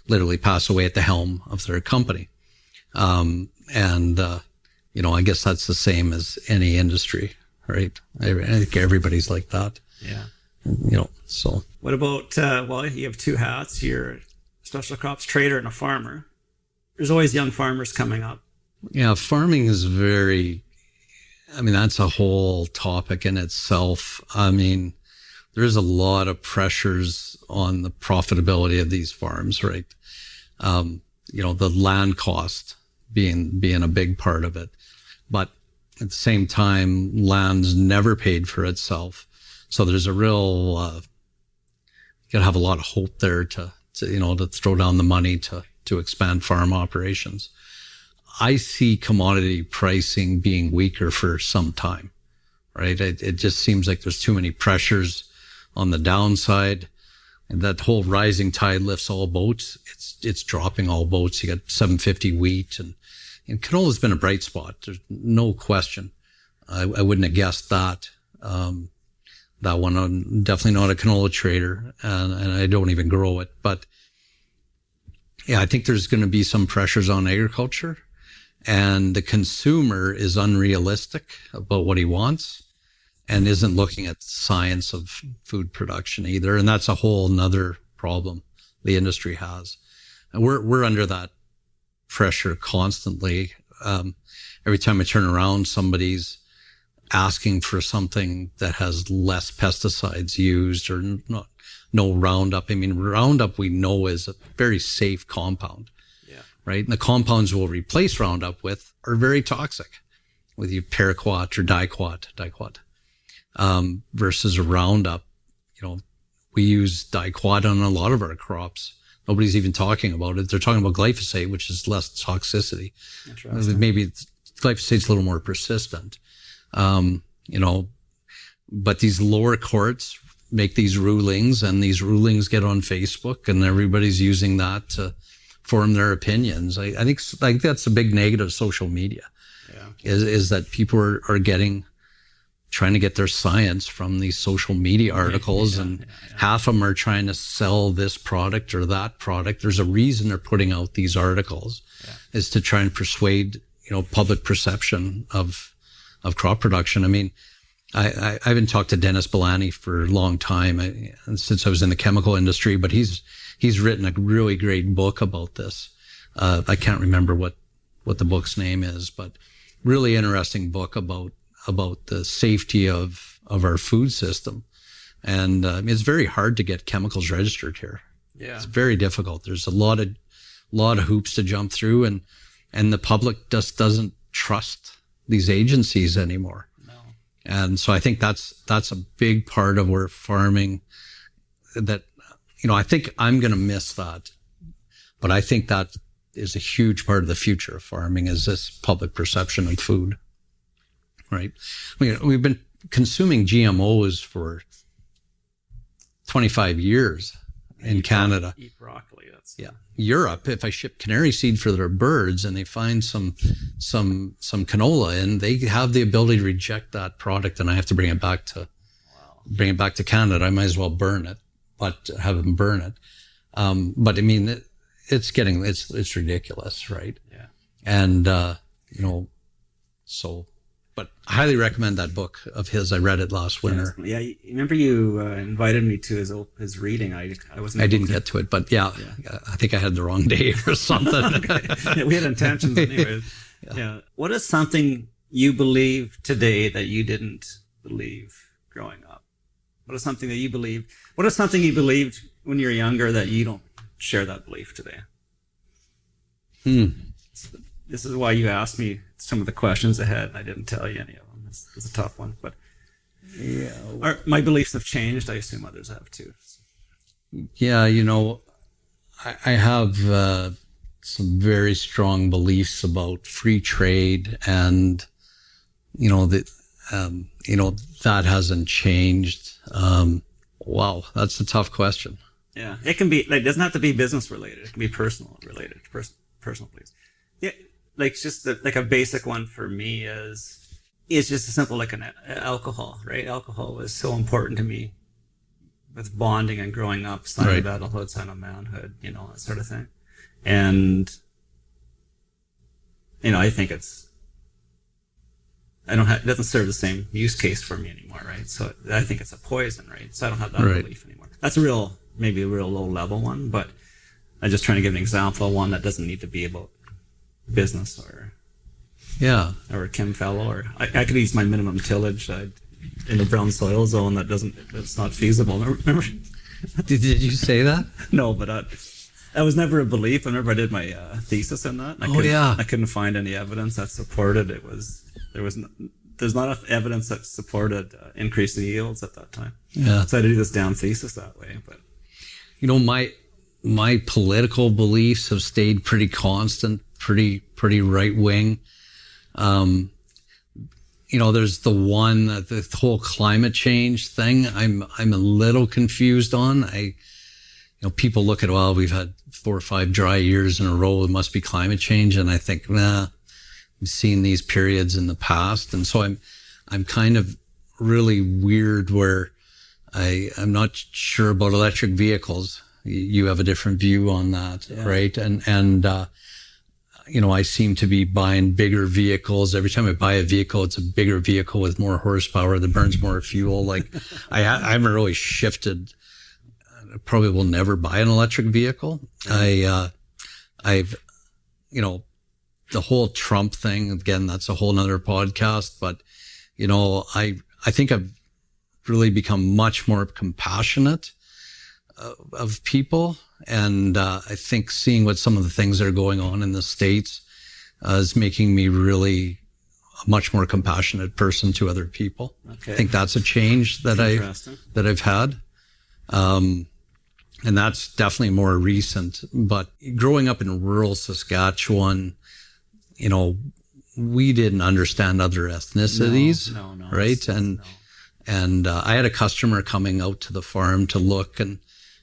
literally pass away at the helm of their company. You know, I guess that's the same as any industry, right? I think everybody's like that. Yeah. You know, so. What about, well, you have two hats. You're a special crops trader and a farmer. There's always young farmers coming up. Yeah, farming is that's a whole topic in itself. I mean, there's a lot of pressures on the profitability of these farms, right? You know, the land cost being a big part of it. But at the same time, land's never paid for itself. So there's a real, you gotta have a lot of hope there to throw down the money to expand farm operations. I see commodity pricing being weaker for some time, right? It just seems like there's too many pressures on the downside, and that whole rising tide lifts all boats. It's dropping all boats. You got 750 wheat, and canola's been a bright spot. There's no question. I wouldn't have guessed that. That one, I'm definitely not a canola trader, and I don't even grow it. But yeah, I think there's going to be some pressures on agriculture, and the consumer is unrealistic about what he wants and isn't looking at the science of food production either. And that's a whole nother problem the industry has. And we're under that pressure constantly. Every time I turn around, somebody's asking for something that has less pesticides used or no Roundup. I mean, Roundup we know is a very safe compound, right? And the compounds we'll replace Roundup with are very toxic, whether you paraquat or diquat, versus a Roundup. You know, we use diquat on a lot of our crops. Nobody's even talking about it. They're talking about glyphosate, which is less toxicity. Maybe glyphosate's a little more persistent. You know, but these lower courts make these rulings, and these rulings get on Facebook, and everybody's using that to form their opinions. I think that's a big negative of social media. Yeah. Is that people are trying to get their science from these social media articles, and half of them are trying to sell this product or that product. There's a reason they're putting out these articles, is to try and persuade, public perception of crop production. I mean, I haven't talked to Dennis Bellani for a long time, since I was in the chemical industry, but he's written a really great book about this. I can't remember what the book's name is, but really interesting book about the safety of our food system. And it's very hard to get chemicals registered here. Yeah. It's very difficult. There's a lot of hoops to jump through, and the public just doesn't trust these agencies anymore. No. And so I think that's a big part of where farming that, I think I'm going to miss that, but I think that is a huge part of the future of farming, is this public perception of food. Right. We've been consuming GMOs for 25 years in Canada. Eat broccoli. Europe, if I ship canary seed for their birds and they find some canola in, they have the ability to reject that product, and I have to bring it back to Canada. I might as well burn it, but have them burn it. But I mean, it's ridiculous, right? Yeah. And, but I highly recommend that book of his. I read it last winter. Yeah, remember you invited me to his reading. I didn't get to it, but I think I had the wrong day or something. Yeah, we had intentions anyway. Yeah. What is something you believe today that you didn't believe growing up? What is something you believed when you were younger that you don't share that belief today? This is why you asked me some of the questions ahead, and I didn't tell you any of them. It's a tough one, but my beliefs have changed. I assume others have too. Yeah, I have some very strong beliefs about free trade, and that hasn't changed. Wow, that's a tough question. Yeah, it can be like, it doesn't have to be business related. It can be personal related, personal beliefs. Yeah, like just like a basic one for me is just a simple like alcohol, right? Alcohol was so important to me with bonding and growing up, sign of adulthood, sign of manhood, that sort of thing. And I think it doesn't serve the same use case for me anymore, right? So I think it's a poison, right? So I don't have that belief anymore. That's maybe a real low level one, but I'm just trying to give an example, one that doesn't need to be about business or a chem fellow, or I could use my minimum tillage in the brown soil zone that's not feasible. Remember? Did you say that? No, but that was never a belief. I remember I did my thesis in that. I couldn't find any evidence that supported it. There's not enough evidence that supported increasing yields at that time. Yeah. So I had to do this damn thesis that way. But my political beliefs have stayed pretty constant, pretty right wing. There's the whole climate change thing. I'm a little confused on. People look at, well, we've had 4 or 5 dry years in a row. It must be climate change. And I think, I've seen these periods in the past. And so I'm kind of really weird where I'm not sure about electric vehicles. You have a different view on that, right? And I seem to be buying bigger vehicles. Every time I buy a vehicle, it's a bigger vehicle with more horsepower that burns more fuel. Like I haven't really shifted. I probably will never buy an electric vehicle. I've the whole Trump thing, again, that's a whole nother podcast, but I think I've really become much more compassionate of people. And I think seeing what some of the things that are going on in the States is making me really a much more compassionate person to other people. Okay. I think that's a change that I've had. And that's definitely more recent. But growing up in rural Saskatchewan, we didn't understand other ethnicities, no, right? And I had a customer coming out to the farm to look, and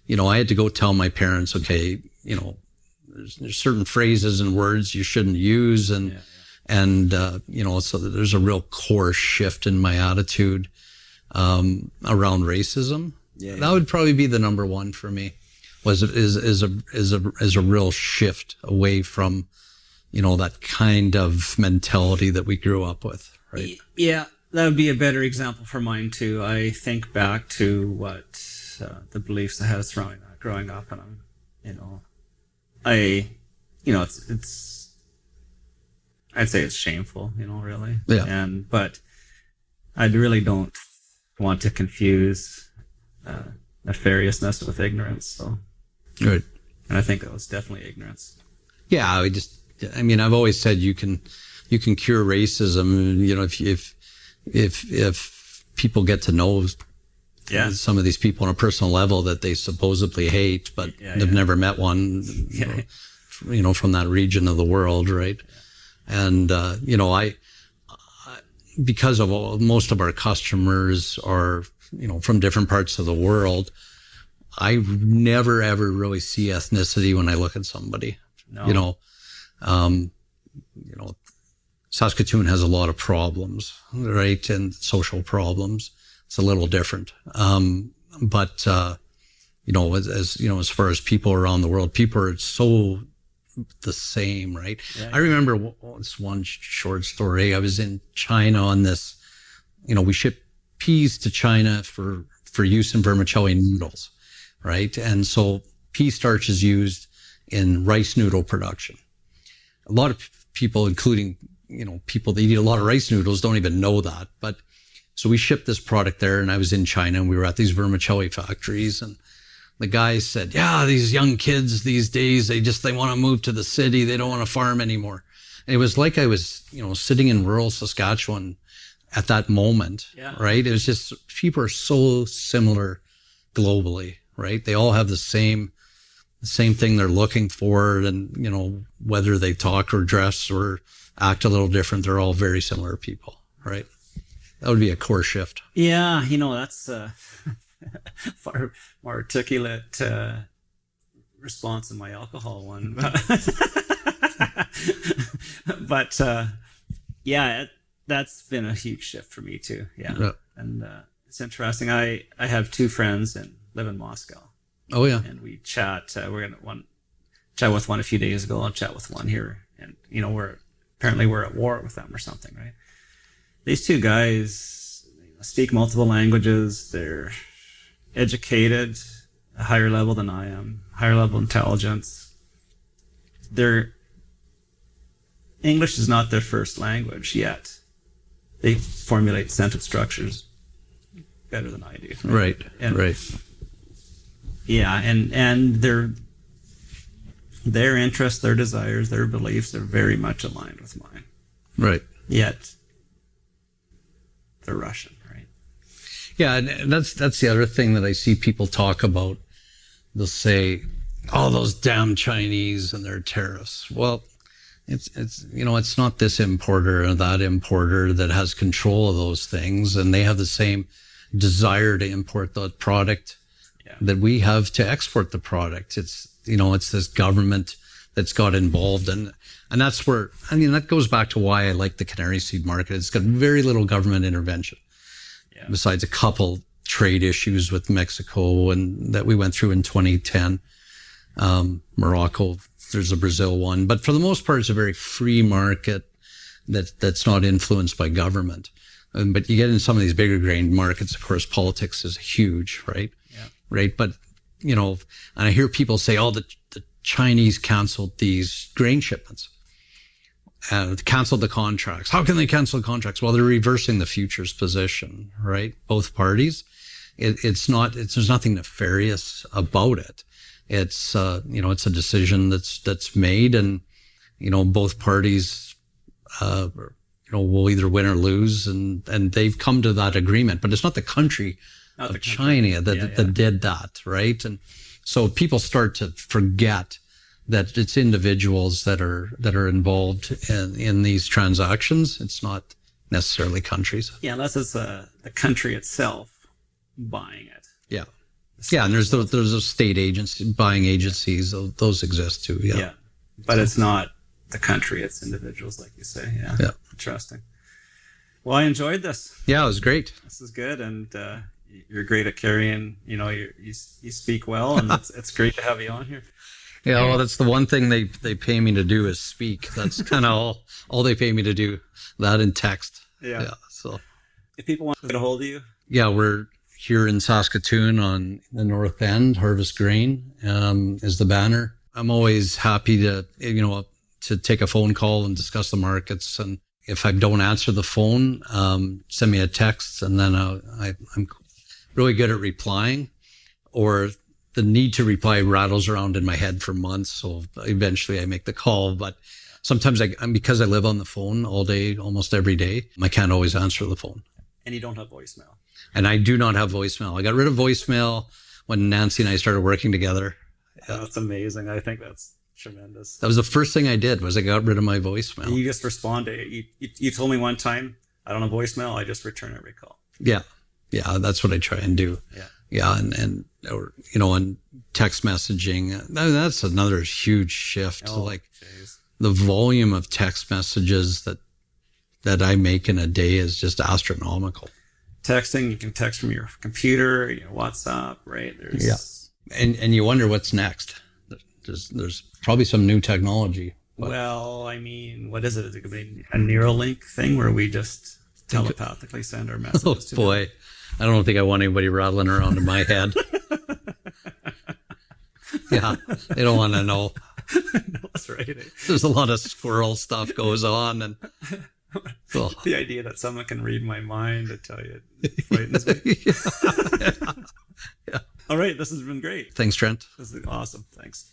I had to go tell my parents, okay, there's certain phrases and words you shouldn't use, and so there's a real core shift in my attitude around racism. That would probably be the number one for me. Is a real shift away from that kind of mentality that we grew up with, right? Yeah, that would be a better example for mine too. I think back to what the beliefs I had growing up, and it's I'd say it's shameful, really. Yeah. But I really don't want to confuse nefariousness with ignorance. So. Right. And I think that was definitely ignorance. Yeah, I've always said you can cure racism. If people get to know some of these people on a personal level that they supposedly hate, but they've never met one, from that region of the world, right? Yeah. And I because of most of our customers are from different parts of the world, I never ever really see ethnicity when I look at somebody. No. Saskatoon has a lot of problems, right? And social problems. It's a little different. But as far as people around the world, people are so the same, right? Yeah. I remember this one short story. I was in China on this, we ship peas to China for use in vermicelli noodles, right? And so pea starch is used in rice noodle production. A lot of people, including, people that eat a lot of rice noodles, don't even know that. But so we shipped this product there, and I was in China, and we were at these vermicelli factories, and the guy said, these young kids these days, they want to move to the city. They don't want to farm anymore. And it was like I was, sitting in rural Saskatchewan at that moment, right? It was just, people are so similar globally, right? They all have the same the same thing they're looking for, and, you know, whether they talk or dress or act a little different, they're all very similar people, right? That would be a core shift. Yeah, you know, that's far more articulate response than my alcohol one. But yeah, that's been a huge shift for me too. Yeah. And it's interesting. I have two friends and live in Moscow. Oh yeah. And we chat. We're gonna chat with one a few days ago. I'll chat with one here, and you know, we're at war with them or something, right? These two guys speak multiple languages. They're educated, a higher level than I am, higher level intelligence. Their English is not their first language yet. They formulate sentence structures better than I do. Right. Right. Yeah, and their interests, their desires, their beliefs are very much aligned with mine. Right. Yet they're Russian, right? Yeah, and that's the other thing that I see people talk about. They'll say, "Oh, those damn Chinese and their tariffs." Well, it's you know, it's not this importer or that importer that has control of those things, and they have the same desire to import the product that we have to export the product. It's, you know, it's this government that's got involved, and that's where, I mean, that goes back to why I like the canary seed market. It's got very little government intervention, besides a couple trade issues with Mexico and that we went through in 2010. Morocco, there's a Brazil one, but for the most part, it's a very free market that's not influenced by government. But you get in some of these bigger grain markets, of course, politics is huge, right? Yeah. Right. But, you know, and I hear people say, "Oh, the Chinese canceled these grain shipments, canceled the contracts." How can they cancel the contracts? Well, they're reversing the futures position, right? Both parties. There's nothing nefarious about it. It's, you know, it's a decision that's made, and, you know, both parties, you know, will either win or lose, and they've come to that agreement. But it's not the country of China that did that, right? And so people start to forget that it's individuals that are involved in these transactions. It's not necessarily countries. Yeah, unless it's the country itself buying it. Yeah, yeah, and there's those state agency buying agencies. Those exist too. Yeah, yeah, but it's not the country; it's individuals, like you say. Yeah, yeah. Interesting. Well, I enjoyed this. Yeah, it was great. This is good, and you're great at carrying. You know, you speak well, and it's great to have you on here. Yeah, well, that's the one thing they pay me to do is speak. That's kind of all they pay me to do. That and text. Yeah. So, if people want to get a hold of you, yeah, we're here in Saskatoon on the North End. Harvest Grain is the banner. I'm always happy to, you know, to take a phone call and discuss the markets. And if I don't answer the phone, send me a text, and then I'm really good at replying, or the need to reply rattles around in my head for months. So eventually I make the call, but sometimes because I live on the phone all day, almost every day, I can't always answer the phone. And you don't have voicemail. And I do not have voicemail. I got rid of voicemail when Nancy and I started working together. Yeah. That's amazing. I think that's tremendous. That was the first thing I did, was I got rid of my voicemail. And you just respond to it. You told me one time, I don't have voicemail. I just return every call. Yeah. Yeah. That's what I try and do. Yeah. Yeah. And or, you know, and text messaging, that's another huge shift. The volume of text messages that I make in a day is just astronomical. Texting, you can text from your computer, WhatsApp, right? And you wonder what's next. There's probably some new technology. Well, I mean, what is it? Is it going to be a Neuralink thing where we just telepathically send our messages to boy. Them? I don't think I want anybody rattling around in my head. Yeah, they don't want to know. No, that's right. There's a lot of squirrel stuff goes on, and so. The idea that someone can read my mind, I tell you, it frightens me. Yeah. All right, this has been great. Thanks, Trent. This is awesome. Thanks.